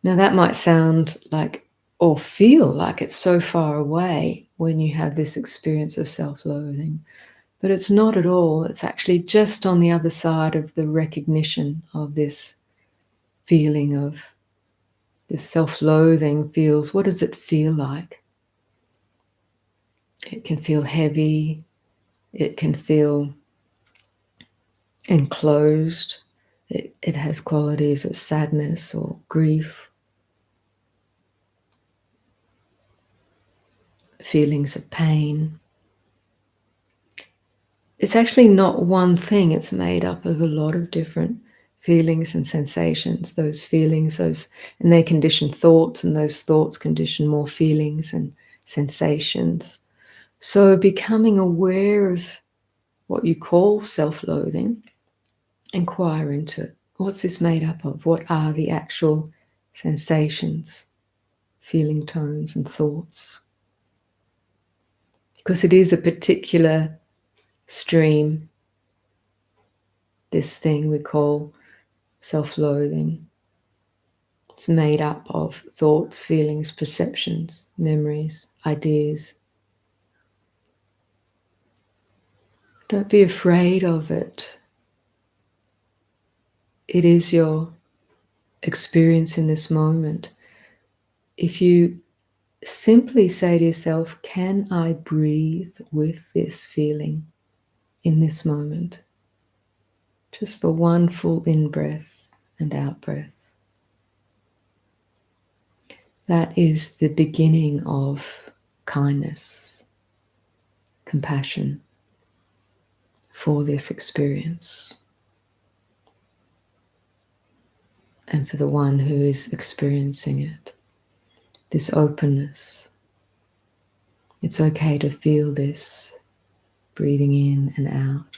Now that might sound like, or feel like it's so far away when you have this experience of self-loathing, but it's not at all. It's actually just on the other side of the recognition of this feeling of this self-loathing feels. What does it feel like? It can feel heavy. It can feel enclosed. It has qualities of sadness or grief, feelings of pain. It's actually not one thing. It's made up of a lot of different feelings and sensations. Those feelings, and they condition thoughts, and those thoughts condition more feelings and sensations. So becoming aware of what you call self-loathing, inquire into it. What's this made up of? What are the actual sensations, feeling tones and thoughts? Because it is a particular stream, this thing we call self-loathing. It's made up of thoughts, feelings, perceptions, memories, ideas. Don't be afraid of it. It is your experience in this moment. If you simply say to yourself, can I breathe with this feeling in this moment? Just for one full in-breath and out-breath. That is the beginning of kindness, compassion for this experience. And for the one who is experiencing it, this openness. It's okay to feel this, breathing in and out.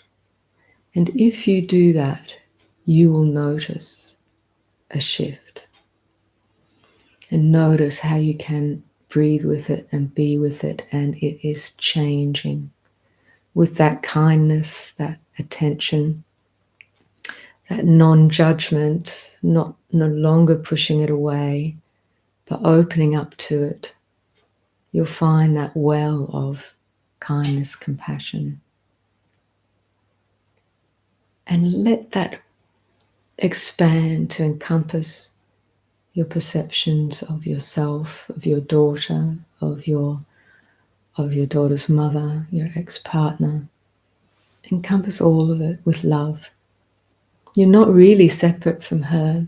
And if you do that, you will notice a shift. And notice how you can breathe with it and be with it, and it is changing with that kindness, that attention, that non-judgment, no longer pushing it away, but opening up to it. You'll find that well of kindness, compassion. And let that expand to encompass your perceptions of yourself, of your daughter, of your daughter's mother, your ex-partner. Encompass all of it with love. You're not really separate from her.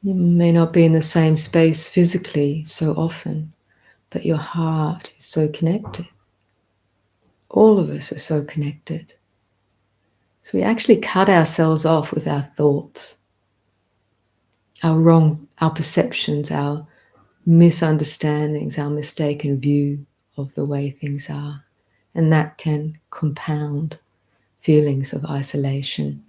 You may not be in the same space physically so often, but your heart is so connected. All of us are so connected. So we actually cut ourselves off with our thoughts, our perceptions, our misunderstandings, our mistaken view of the way things are. And that can compound feelings of isolation.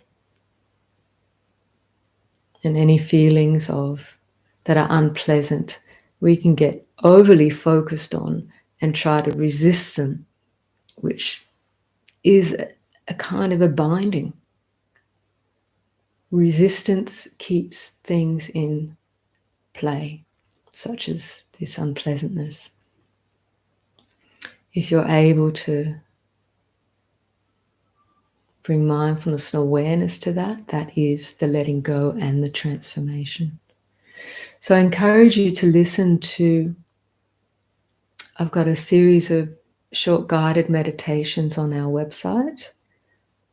And any feelings that are unpleasant, we can get overly focused on and try to resist them, which is a kind of a binding. Resistance keeps things in play, such as this unpleasantness. If you're able to bring mindfulness and awareness to that, that is the letting go and the transformation. So I encourage you to listen to, I've got a series of short guided meditations on our website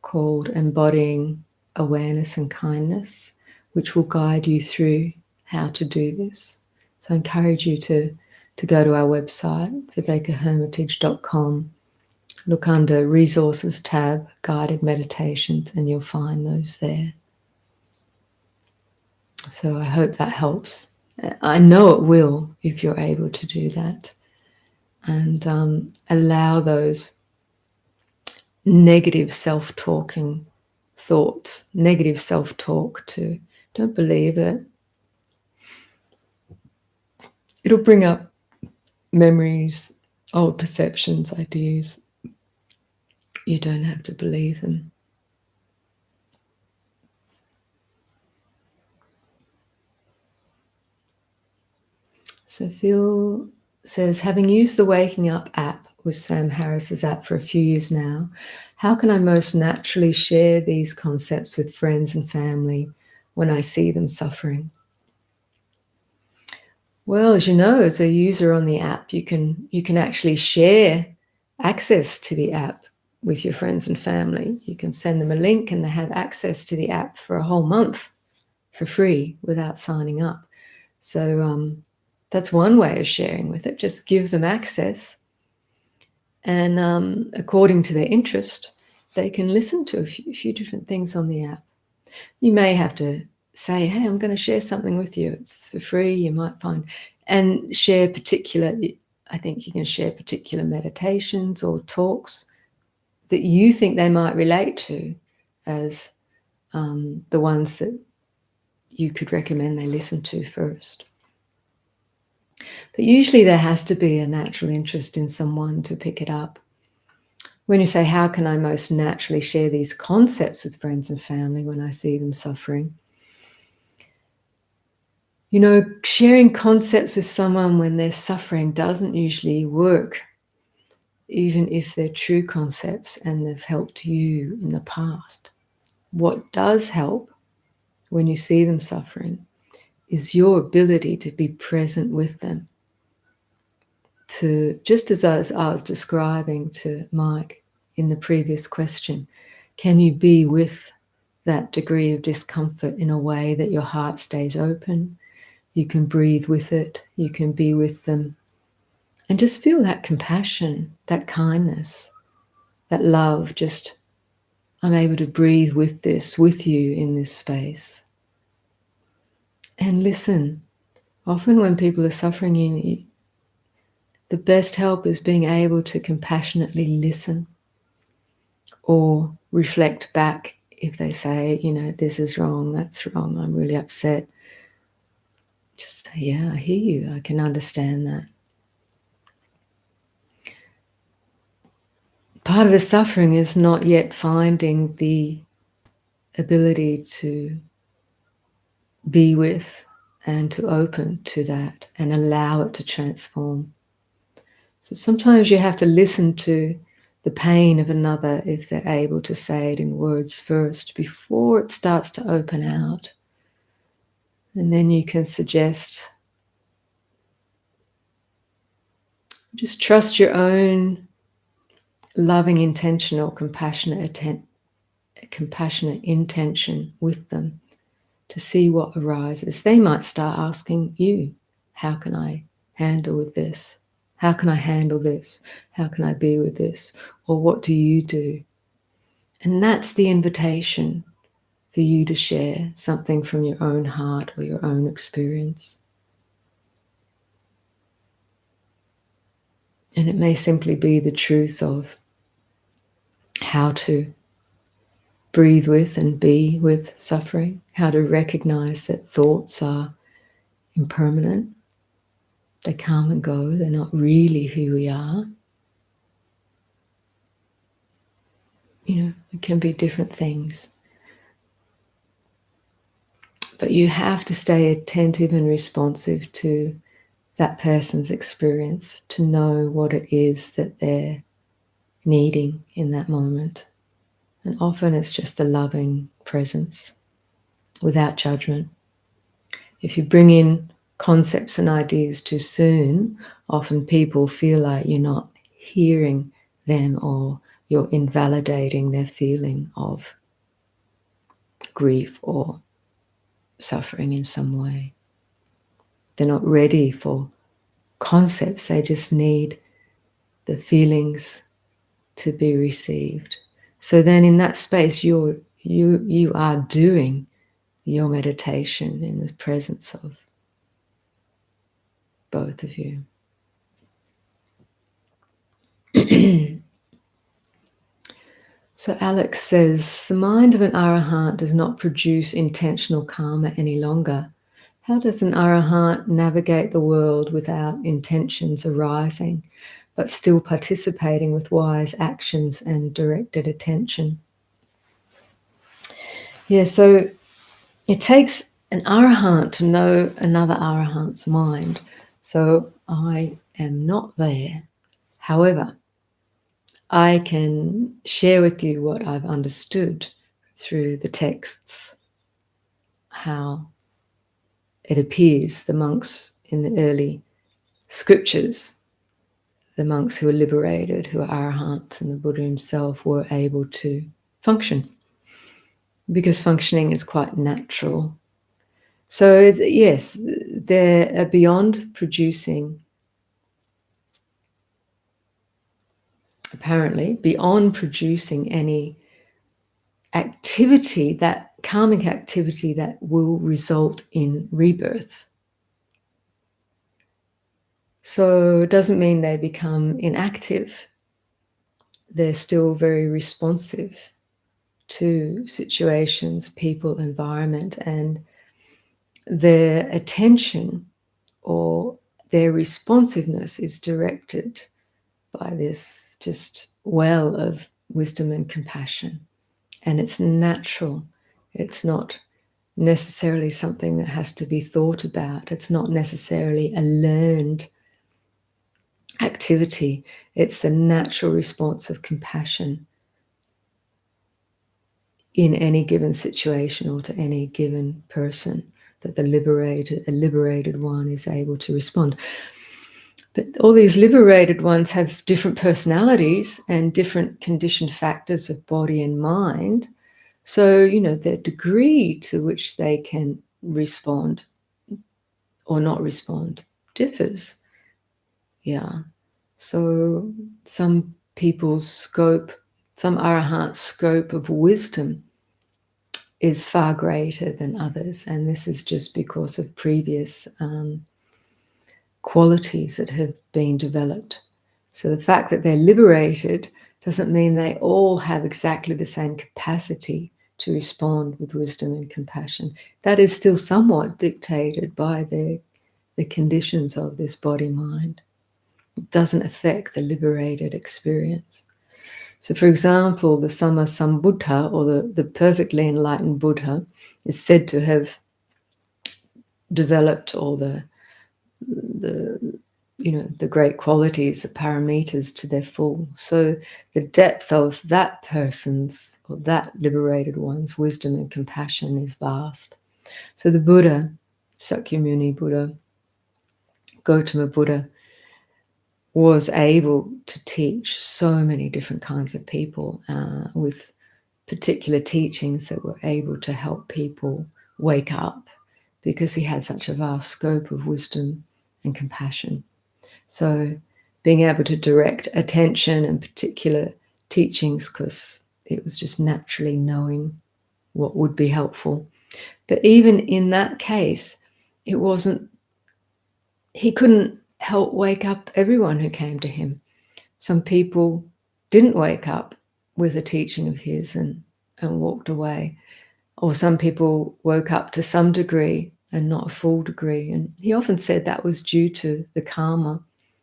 called Embodying Awareness and Kindness, which will guide you through how to do this. So I encourage you to go to our website, vivekahermitage.com, look under Resources tab, Guided Meditations, and you'll find those there. So I hope that helps. I know it will if you're able to do that. And allow those negative self-talking thoughts, negative self-talk to, don't believe it. It'll bring up memories, old perceptions, ideas. You don't have to believe them. So Phil says, having used the Waking Up app with Sam Harris's app for a few years now, how can I most naturally share these concepts with friends and family when I see them suffering? Well, as you know, as a user on the app, you can actually share access to the app with your friends and family. You can send them a link and they have access to the app for a whole month for free without signing up. So that's one way of sharing with it. Just give them access, and according to their interest, they can listen to a few different things on the app. You may have to say, hey, I'm going to share something with you. It's for free. You might find, and share I think you can share particular meditations or talks that you think they might relate to as the ones that you could recommend they listen to first. But usually there has to be a natural interest in someone to pick it up. When you say, how can I most naturally share these concepts with friends and family when I see them suffering? You know, sharing concepts with someone when they're suffering doesn't usually work, even if they're true concepts and they've helped you in the past. What does help when you see them suffering is your ability to be present with them. To, just as I was describing to Mike in the previous question, can you be with that degree of discomfort in a way that your heart stays open? You can breathe with it, you can be with them, and just feel that compassion, that kindness, that love. Just, I'm able to breathe with this, with you in this space. And listen. Often when people are suffering, the best help is being able to compassionately listen or reflect back if they say, this is wrong, that's wrong, I'm really upset. Just say, yeah, I hear you, I can understand that. Part of the suffering is not yet finding the ability to be with and to open to that and allow it to transform. So sometimes you have to listen to the pain of another if they're able to say it in words first before it starts to open out. And then you can suggest, just trust your own loving intention or compassionate intention with them to see what arises. They might start asking you, how can I handle with this? How can I handle this? How can I be with this? Or what do you do? And that's the invitation for you to share something from your own heart or your own experience. And it may simply be the truth of how to breathe with and be with suffering, how to recognize that thoughts are impermanent. They come and go. They're not really who we are. It can be different things. But you have to stay attentive and responsive to that person's experience, to know what it is that they're needing in that moment. And often it's just the loving presence without judgment. If you bring in concepts and ideas too soon, often people feel like you're not hearing them or you're invalidating their feeling of grief or suffering in some way. They're not ready for concepts, they just need the feelings to be received. So then in that space you are doing your meditation in the presence of both of you. So Alex says, the mind of an arahant does not produce intentional karma any longer. How does an arahant navigate the world without intentions arising, but still participating with wise actions and directed attention? Yeah, so it takes an arahant to know another arahant's mind. So I am not there. However, I can share with you what I've understood through the texts, how it appears the monks in the early scriptures, the monks who were liberated, who are arahants, and the Buddha himself were able to function, because functioning is quite natural. So yes, they're beyond producing, apparently, beyond producing any activity, that karmic activity that will result in rebirth. So it doesn't mean they become inactive. They're still very responsive to situations, people, environment, and their attention or their responsiveness is directed by this just well of wisdom and compassion. And it's natural. It's not necessarily something that has to be thought about. It's not necessarily a learned activity. It's the natural response of compassion in any given situation or to any given person that a liberated one is able to respond. But all these liberated ones have different personalities and different conditioned factors of body and mind. So, the degree to which they can respond or not respond differs. Yeah. So some people's scope, some arahant's scope of wisdom is far greater than others. And this is just because of previous qualities that have been developed. So the fact that they're liberated doesn't mean they all have exactly the same capacity to respond with wisdom and compassion. That is still somewhat dictated by the conditions of this body-mind. It doesn't affect the liberated experience. So, for example, the Sammasambuddha, or the perfectly enlightened Buddha, is said to have developed all the great qualities, the paramitas, to their full. So the depth of that person's, or that liberated one's, wisdom and compassion is vast. So the Buddha, Sakyamuni Buddha, Gautama Buddha, was able to teach so many different kinds of people with particular teachings that were able to help people wake up, because he had such a vast scope of wisdom and compassion. So being able to direct attention and particular teachings, because it was just naturally knowing what would be helpful. But even in that case, he couldn't help wake up everyone who came to him. Some people didn't wake up with a teaching of his and walked away. Or some people woke up to some degree and not a full degree. And he often said that was due to the karma,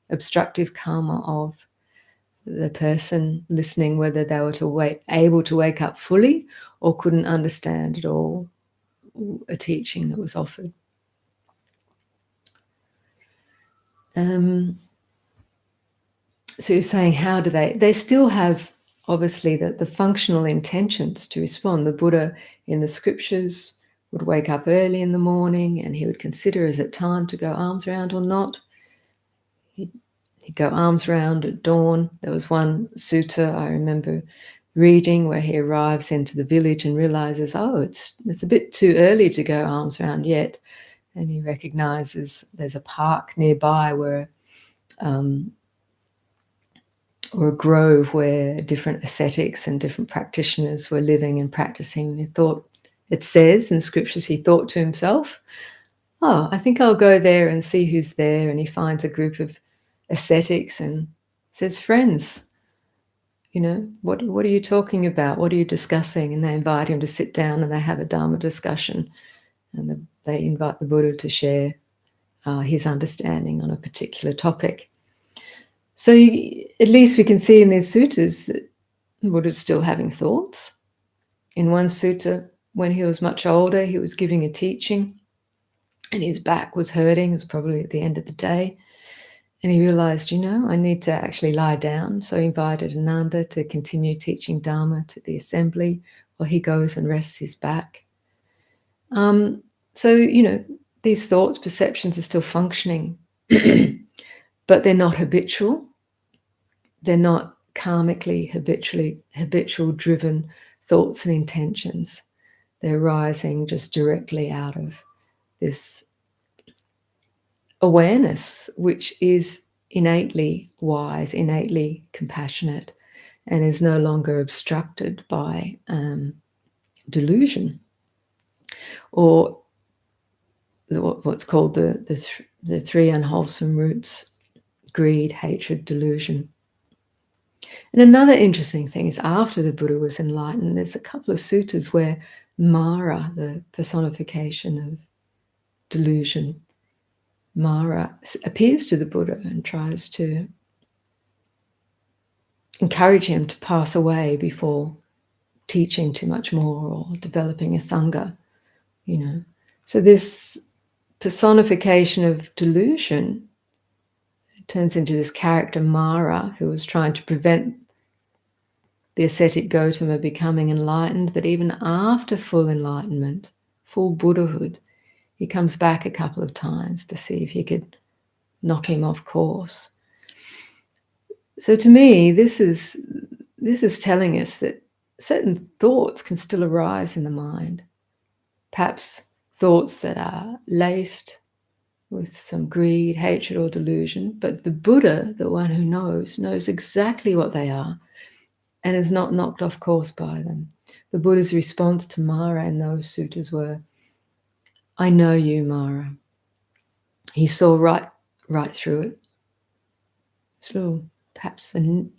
obstructive karma of the person listening, whether they were able to wake up fully or couldn't understand at all a teaching that was offered. So you're saying, how do they still have, obviously, the functional intentions to respond. The Buddha in the scriptures would wake up early in the morning and he would consider, is it time to go alms round or not? He'd go alms round at dawn. There was one sutta I remember reading where he arrives into the village and realizes, it's a bit too early to go alms round yet. And he recognizes there's a park nearby where or a grove where different ascetics and different practitioners were living and practicing. He thought, it says in scriptures, he thought to himself, I think I'll go there and see who's there. And he finds a group of ascetics and says, friends, what are you talking about? What are you discussing? And they invite him to sit down and they have a Dharma discussion. And they invite the Buddha to share his understanding on a particular topic. So at least we can see in these suttas that the Buddha's still having thoughts. In one sutta, when he was much older, he was giving a teaching and his back was hurting. It was probably at the end of the day. And he realized, I need to actually lie down. So he invited Ananda to continue teaching Dharma to the assembly while he goes and rests his back. So, these thoughts, perceptions are still functioning, but they're not habitual. They're not karmically, habitual driven thoughts and intentions. They're rising just directly out of this awareness, which is innately wise, innately compassionate, and is no longer obstructed by delusion, or what's called the three unwholesome roots: greed, hatred, delusion. And another interesting thing is, after the Buddha was enlightened, there's a couple of suttas where Mara, the personification of delusion, Mara, appears to the Buddha and tries to encourage him to pass away before teaching too much more or developing a sangha, So this personification of delusion turns into this character Mara, who was trying to prevent the ascetic Gautama becoming enlightened. But even after full enlightenment, full Buddhahood, he comes back a couple of times to see if he could knock him off course. So to me, this is telling us that certain thoughts can still arise in the mind, perhaps thoughts that are laced with some greed, hatred, or delusion, but the Buddha, the one who knows exactly what they are and is not knocked off course by them. The Buddha's response to Mara in those suttas were, I know you, Mara. He saw right right through it. So perhaps in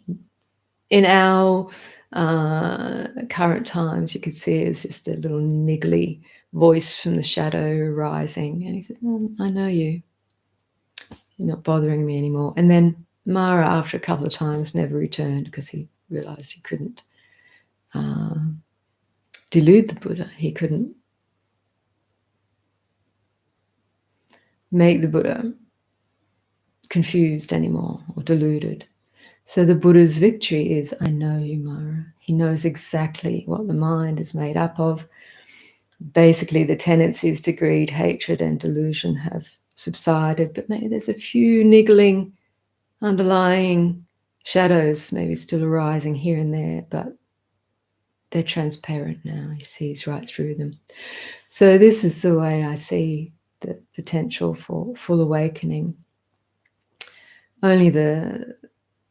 our current times, you could see it's just a little niggly voice from the shadow rising. And he said, "Oh, I know you. You're not bothering me anymore." And then Mara, after a couple of times, never returned because he realized he couldn't delude the Buddha. He couldn't make the Buddha confused anymore or deluded. So the Buddha's victory is, I know you, Mara. He knows exactly what the mind is made up of. Basically, the tendencies to greed, hatred, and delusion have subsided, but maybe there's a few niggling, underlying shadows maybe still arising here and there, but they're transparent now. He sees right through them. So this is the way I see the potential for full awakening. Only the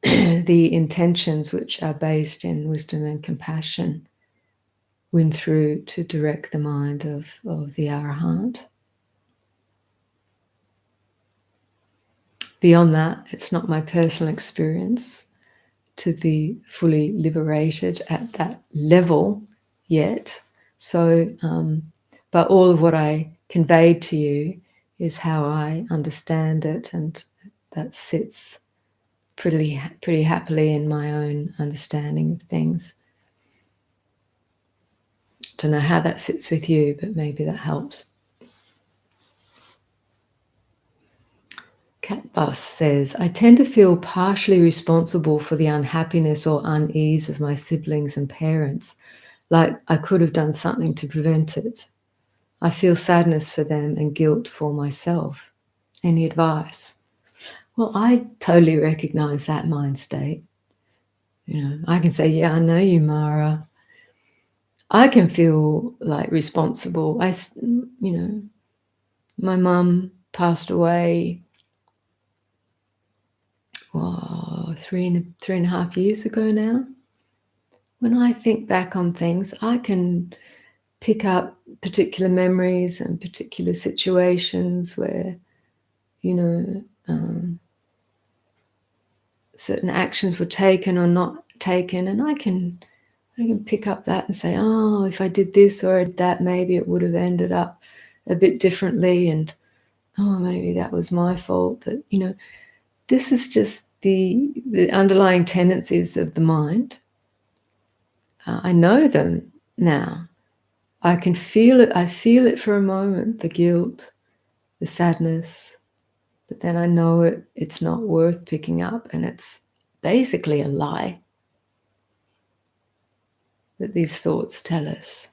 the intentions which are based in wisdom and compassion win through to direct the mind of the Arahant. Beyond that, it's not my personal experience to be fully liberated at that level yet. So, but all of what I conveyed to you is how I understand it, and that sits pretty happily in my own understanding of things. Don't know how that sits with you, but maybe that helps. Cat Bus says, I tend to feel partially responsible for the unhappiness or unease of my siblings and parents, like I could have done something to prevent it. I feel sadness for them and guilt for myself. Any advice? Well, I totally recognize that mind state. You know, I can say, yeah, I know you, Mara. I can feel like responsible. My mum passed away 3.5 years ago now. When I think back on things, I can pick up particular memories and particular situations where, certain actions were taken or not taken, and I can pick up that and say, oh, if I did this or that, maybe it would have ended up a bit differently, and oh, maybe that was my fault. That this is just the underlying tendencies of the mind. I know them now. I can feel it. I feel it for a moment, the guilt, the sadness, but then I know it's not worth picking up, and it's basically a lie that these thoughts tell us.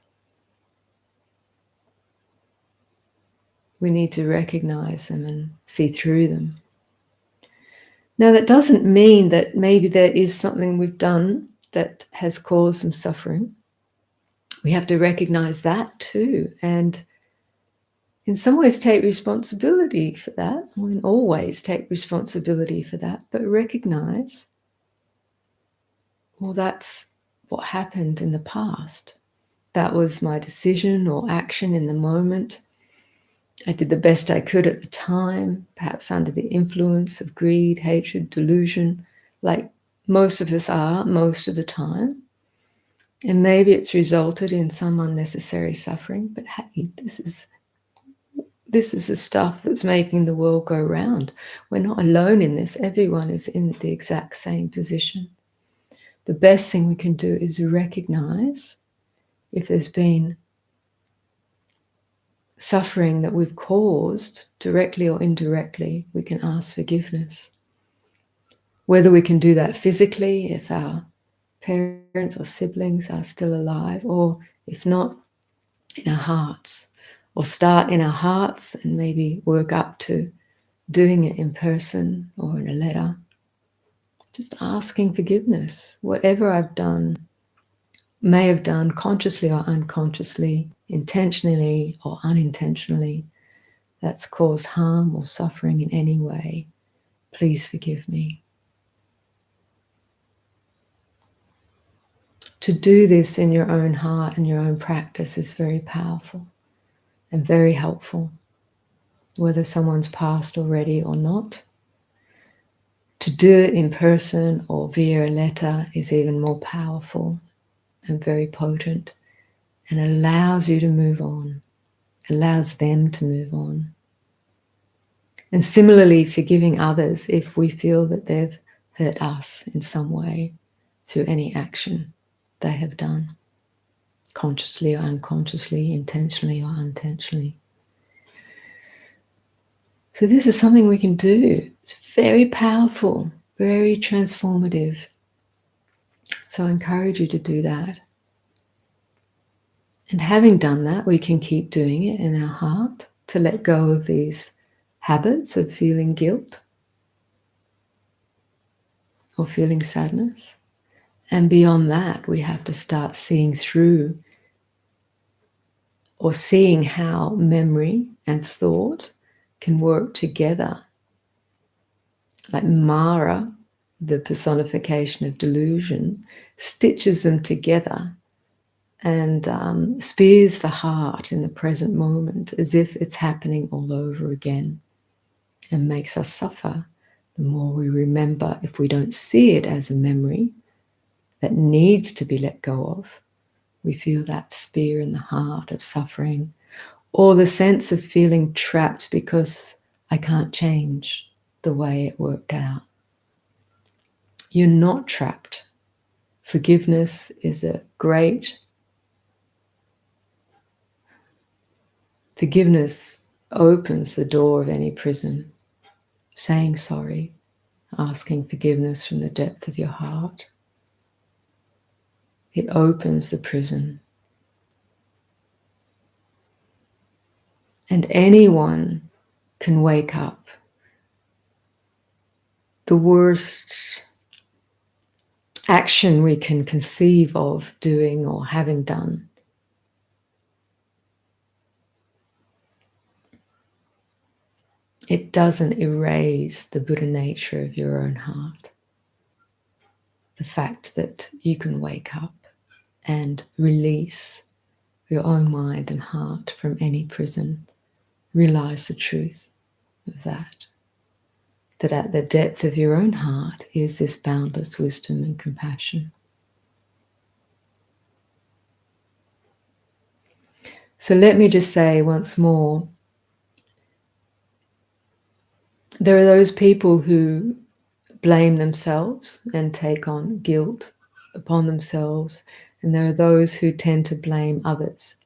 We need to recognize them and see through them. Now, that doesn't mean that maybe there is something we've done that has caused some suffering. We have to recognize that too, and in some ways take responsibility for that. We can always take responsibility for that, but recognize, well, that's what happened in the past. That was my decision or action in the moment. I did the best I could at the time, perhaps under the influence of greed, hatred, delusion, like most of us are most of the time. And maybe it's resulted in some unnecessary suffering, but hey, this is the stuff that's making the world go round. We're not alone in this. Everyone is in the exact same position. The best thing we can do is recognize if there's been suffering that we've caused, directly or indirectly. We can ask forgiveness. Whether we can do that physically, if our parents or siblings are still alive, or if not, in our hearts, or start in our hearts and maybe work up to doing it in person or in a letter. Just asking forgiveness. Whatever I've done, may have done consciously or unconsciously, intentionally or unintentionally, that's caused harm or suffering in any way, please forgive me. To do this in your own heart and your own practice is very powerful and very helpful, whether someone's passed already or not. To do it in person or via a letter is even more powerful and very potent, and allows you to move on, allows them to move on. And similarly, forgiving others if we feel that they've hurt us in some way through any action they have done, consciously or unconsciously, intentionally or unintentionally. So this is something we can do. It's very powerful, very transformative. So I encourage you to do that. And having done that, we can keep doing it in our heart to let go of these habits of feeling guilt or feeling sadness. And beyond that, we have to start seeing through or seeing how memory and thought can work together. Like Mara, the personification of delusion, stitches them together and spears the heart in the present moment as if it's happening all over again, and makes us suffer. The more we remember, if we don't see it as a memory that needs to be let go of, we feel that spear in the heart of suffering, or the sense of feeling trapped because I can't change the way it worked out. You're not trapped. Forgiveness is a great. Forgiveness opens the door of any prison. Saying sorry, asking forgiveness from the depth of your heart, it opens the prison. And anyone can wake up. The worst action we can conceive of doing or having done, it doesn't erase the Buddha nature of your own heart. The fact that you can wake up and release your own mind and heart from any prison. Realize the truth of that. That at the depth of your own heart is this boundless wisdom and compassion. So let me just say once more, there are those people who blame themselves and take on guilt upon themselves, and there are those who tend to blame others.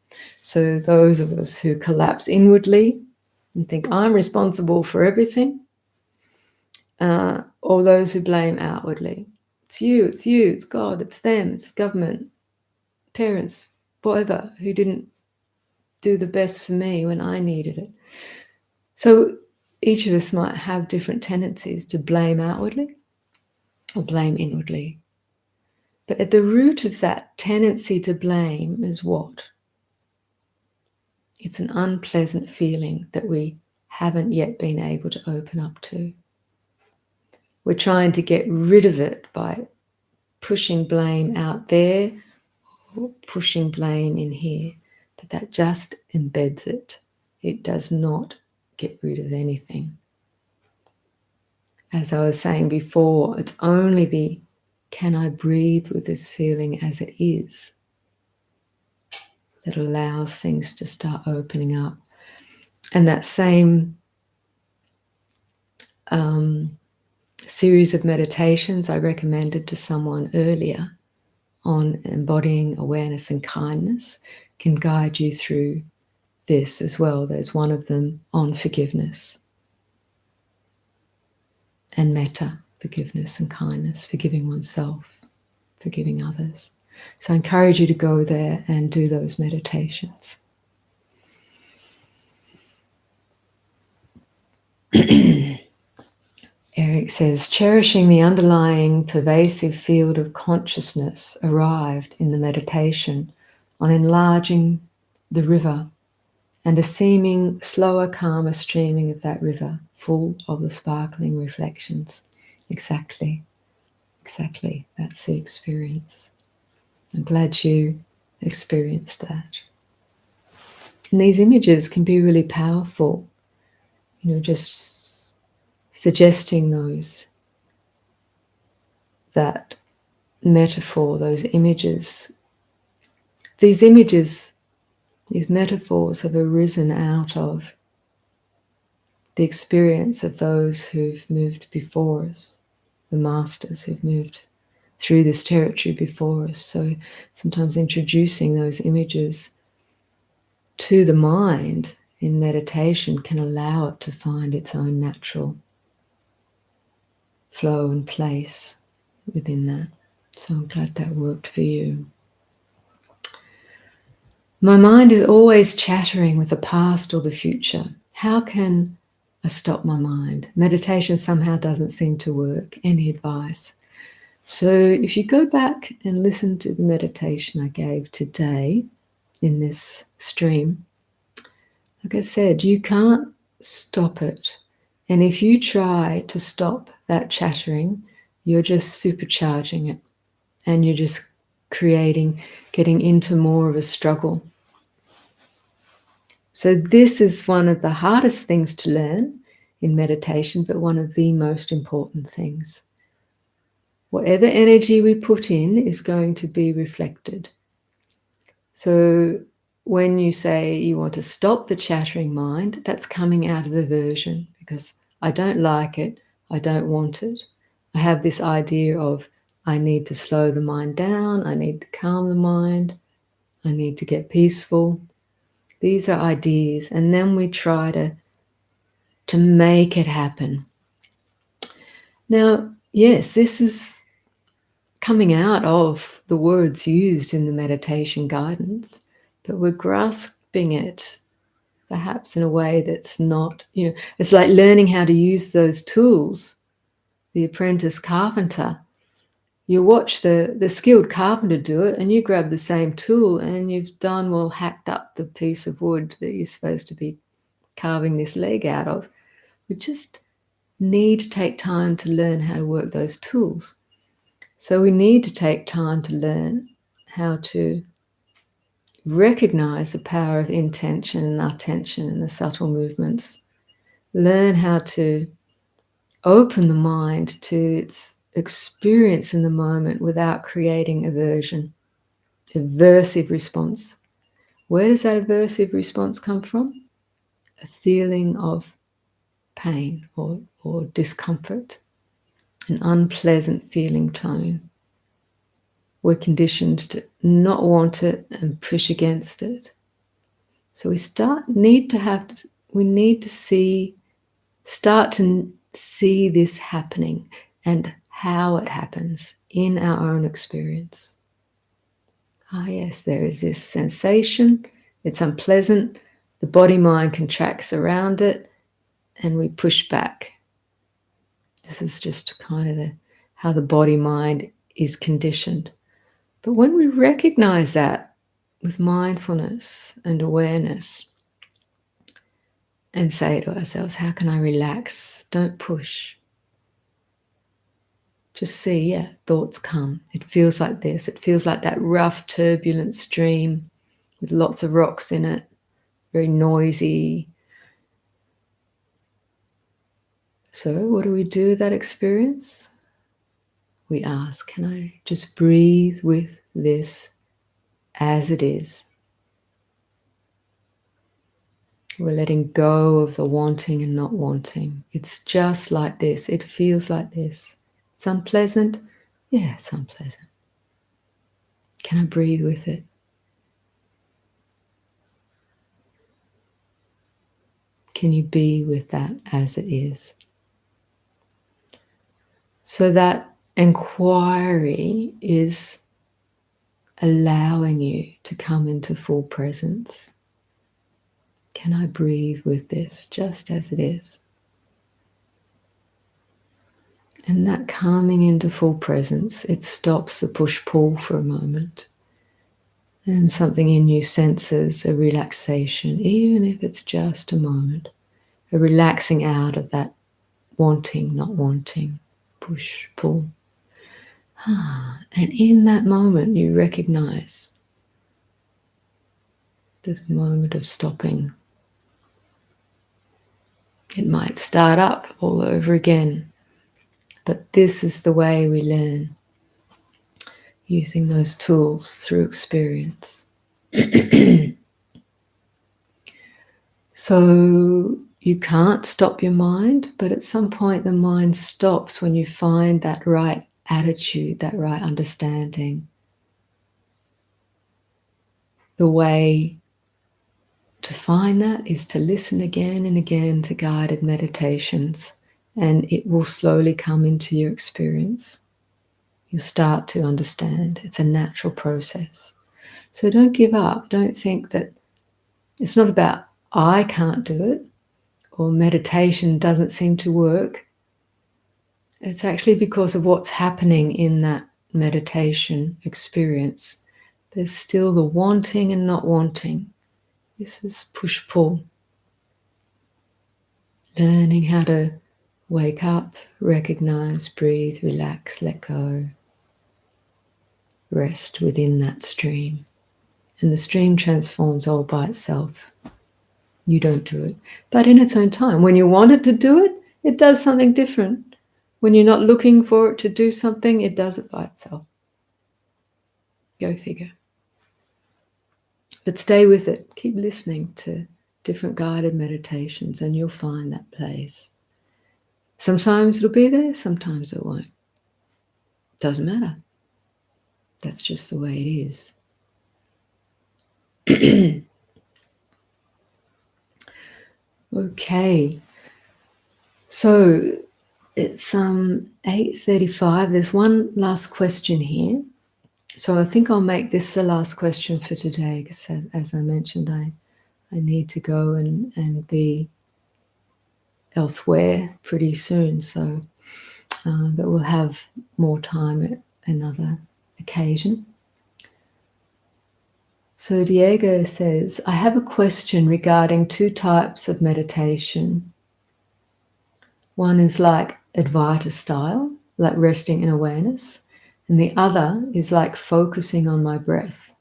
So those of us who collapse inwardly and think, I'm responsible for everything, or those who blame outwardly. It's you, it's God, it's them, it's the government, parents, whatever, who didn't do the best for me when I needed it. So each of us might have different tendencies to blame outwardly or blame inwardly. But at the root of that tendency to blame is what? It's an unpleasant feeling that we haven't yet been able to open up to. We're trying to get rid of it by pushing blame out there or pushing blame in here. But that just embeds it. It does not get rid of anything. As I was saying before, it's only the can I breathe with this feeling as it is that allows things to start opening up. And that same series of meditations I recommended to someone earlier on embodying awareness and kindness can guide you through this as well. There's one of them on forgiveness and metta, forgiveness and kindness, forgiving oneself, forgiving others. So I encourage you to go there and do those meditations. Eric says, cherishing the underlying pervasive field of consciousness arrived in the meditation on enlarging the river and a seeming slower, calmer streaming of that river, full of the sparkling reflections. Exactly. That's the experience. I'm glad you experienced that. And these images can be really powerful, just suggesting those that metaphor, those images. These images, these metaphors have arisen out of the experience of those who've moved before us, the masters who've moved through this territory before us. So sometimes introducing those images to the mind in meditation can allow it to find its own natural flow and place within that. So I'm glad that worked for you. My mind is always chattering with the past or the future. How can I stop my mind? Meditation somehow doesn't seem to work. Any advice? So if you go back and listen to the meditation I gave today in this stream, like I said, you can't stop it. And if you try to stop that chattering, you're just supercharging it. And you're just getting into more of a struggle. So this is one of the hardest things to learn in meditation, but one of the most important things. Whatever energy we put in is going to be reflected. So when you say you want to stop the chattering mind, that's coming out of aversion, because I don't like it, I don't want it. I have this idea of I need to slow the mind down, I need to calm the mind, I need to get peaceful. These are ideas, and then we try to make it happen. Now, yes, this is coming out of the words used in the meditation guidance, but we're grasping it perhaps in a way that's not, it's like learning how to use those tools. The apprentice carpenter, you watch the skilled carpenter do it, and you grab the same tool and you've hacked up the piece of wood that you're supposed to be carving this leg out of. We just need to take time to learn how to work those tools. So we need to take time to learn how to recognize the power of intention and attention and the subtle movements. Learn how to open the mind to its experience in the moment without creating aversion, aversive response. Where does that aversive response come from? A feeling of pain or discomfort, an unpleasant feeling tone. We're conditioned to not want it and push against it. So we need to start to see this happening and how it happens in our own experience. Yes, there is this sensation, it's unpleasant, the body-mind contracts around it, and we push back. This is just kind of how the body-mind is conditioned. But when we recognize that with mindfulness and awareness and say to ourselves, how can I relax? Don't push. Just see, thoughts come. It feels like this. It feels like that rough, turbulent stream with lots of rocks in it, very noisy. So what do we do with that experience? We ask, can I just breathe with this as it is? We're letting go of the wanting and not wanting. It's just like this. It feels like this. It's unpleasant. Yeah, it's unpleasant. Can I breathe with it? Can you be with that as it is? So that inquiry is allowing you to come into full presence. Can I breathe with this just as it is? And that coming into full presence, it stops the push-pull for a moment. And something in you senses a relaxation, even if it's just a moment, a relaxing out of that wanting, not wanting, push, pull. And in that moment, you recognize this moment of stopping. It might start up all over again, but this is the way we learn. using those tools through experience. So you can't stop your mind, but at some point the mind stops when you find that right attitude, that right understanding. The way to find that is to listen again and again to guided meditations, and it will slowly come into your experience. You'll start to understand. It's a natural process. So don't give up. Don't think that it's not about I can't do it or meditation doesn't seem to work. It's actually because of what's happening in that meditation experience. There's still the wanting and not wanting. This is push-pull. Learning how to wake up, recognize, breathe, relax, let go. Rest within that stream. And the stream transforms all by itself. You don't do it, but in its own time. When you want it to do it, it does something different. When you're not looking for it to do something, it does it by itself. Go figure. But stay with it. Keep listening to different guided meditations and you'll find that place. Sometimes it'll be there, sometimes it won't. Doesn't matter. That's just the way it is. Okay. So it's 8:35. There's one last question here. So I think I'll make this the last question for today because as I mentioned, I need to go and be elsewhere pretty soon. So, but we'll have more time at another occasion. So Diego says, I have a question regarding two types of meditation. One is like Advaita style, like resting in awareness, and the other is like focusing on my breath.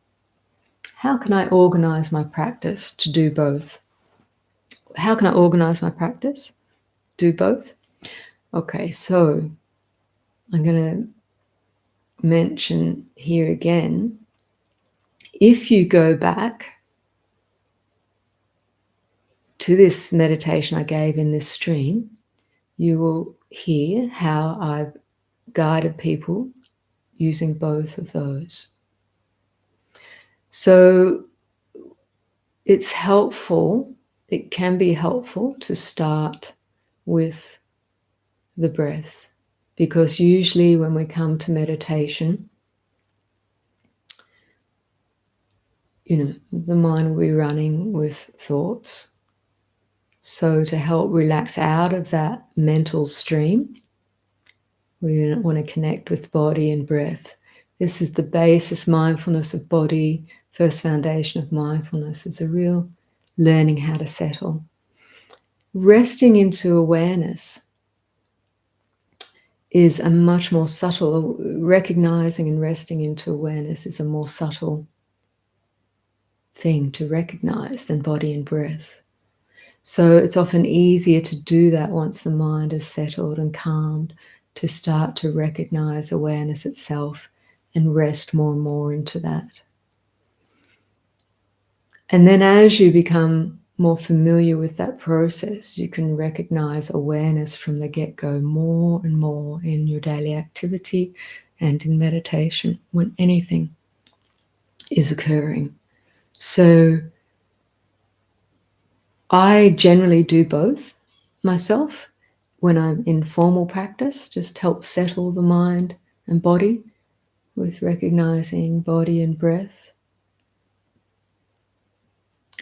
How can I organize my practice to do both? How can I organize my practice? Do both? Okay, so I'm going to mention here again, if you go back to this meditation I gave in this stream, you will hear how I've guided people using both of those. So it's helpful, it can be helpful to start with the breath, because usually when we come to meditation, the mind will be running with thoughts. So to help relax out of that mental stream, we want to connect with body and breath. This is the basis mindfulness of body, first foundation of mindfulness. It's a real learning how to settle. Resting into awareness is a much more subtle, recognizing and resting into awareness is a more subtle thing to recognize than body and breath. So it's often easier to do that once the mind is settled and calmed, to start to recognize awareness itself and rest more and more into that. And then as you become more familiar with that process, you can recognize awareness from the get-go more and more in your daily activity and in meditation when anything is occurring. So I generally do both myself when I'm in formal practice, just help settle the mind and body with recognizing body and breath,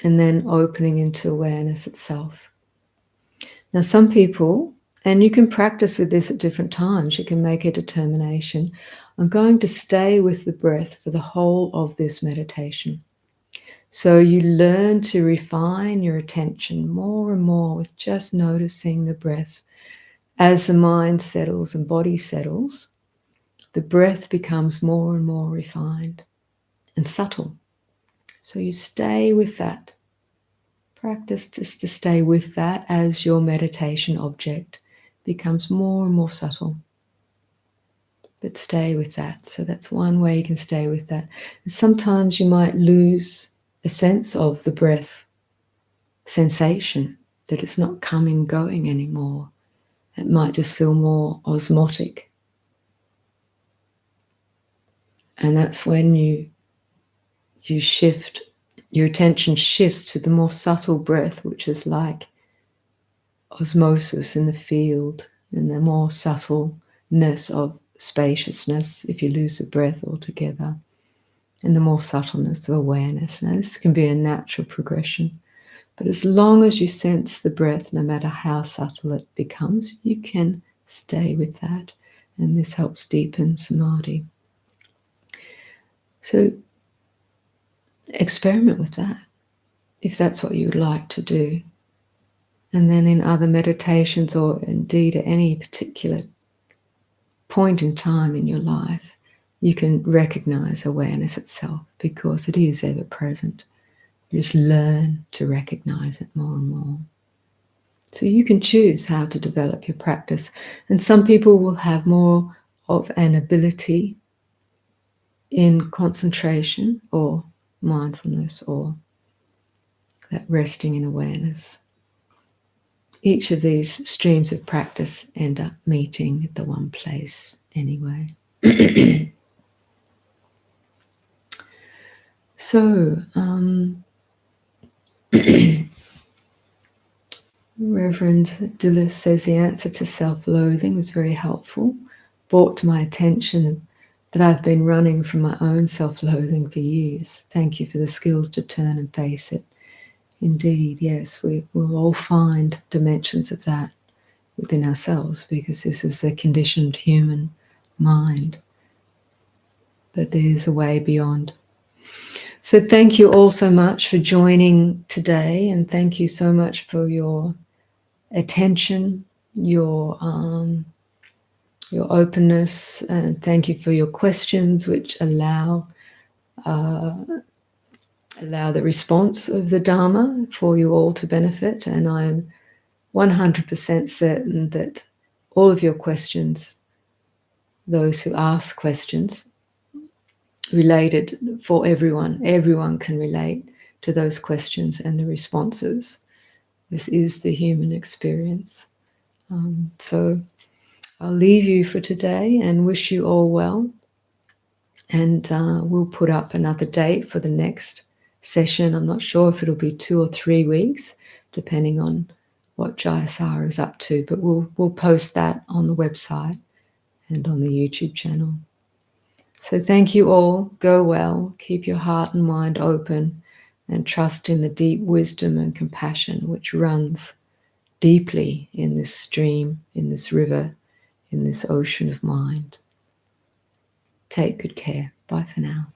and then opening into awareness itself. Now, some people, and you can practice with this at different times, you can make a determination, I'm going to stay with the breath for the whole of this meditation. So you learn to refine your attention more and more with just noticing the breath. As the mind settles and body settles, the breath becomes more and more refined and subtle. So you stay with that. Practice just to stay with that as your meditation object becomes more and more subtle. but stay with that. So that's one way you can stay with that. And sometimes you might lose a sense of the breath sensation, that it's not coming, going anymore. It might just feel more osmotic. And that's when you shift, your attention shifts to the more subtle breath, which is like osmosis in the field, and the more subtleness of spaciousness if you lose the breath altogether, and the more subtleness of awareness. Now, this can be a natural progression, but as long as you sense the breath, no matter how subtle it becomes, you can stay with that, and this helps deepen samadhi. So experiment with that, if that's what you would like to do. And then in other meditations, or indeed at any particular point in time in your life, you can recognize awareness itself, because it is ever present. You just learn to recognize it more and more. So you can choose how to develop your practice. And some people will have more of an ability in concentration or mindfulness, or that resting in awareness. Each of these streams of practice end up meeting at the one place anyway. So, Reverend Dulles says the answer to self-loathing was very helpful, brought to my attention that I've been running from my own self-loathing for years. Thank you for the skills to turn and face it. Indeed, yes, we will all find dimensions of that within ourselves, because this is the conditioned human mind. But there's a way beyond. So thank you all so much for joining today, and thank you so much for your attention, your openness, and thank you for your questions, which allow the response of the Dharma for you all to benefit. And I'm 100% certain that all of your questions, those who ask questions, related for everyone can relate to those questions and the responses. This is the human experience. So I'll leave you for today and wish you all well. And we'll put up another date for the next session. I'm not sure if it'll be 2 or 3 weeks, depending on what Jayasara is up to, but we'll post that on the website and on the YouTube channel. So thank you all. Go well. Keep your heart and mind open, and trust in the deep wisdom and compassion which runs deeply in this stream, in this river, in this ocean of mind. Take good care. Bye for now.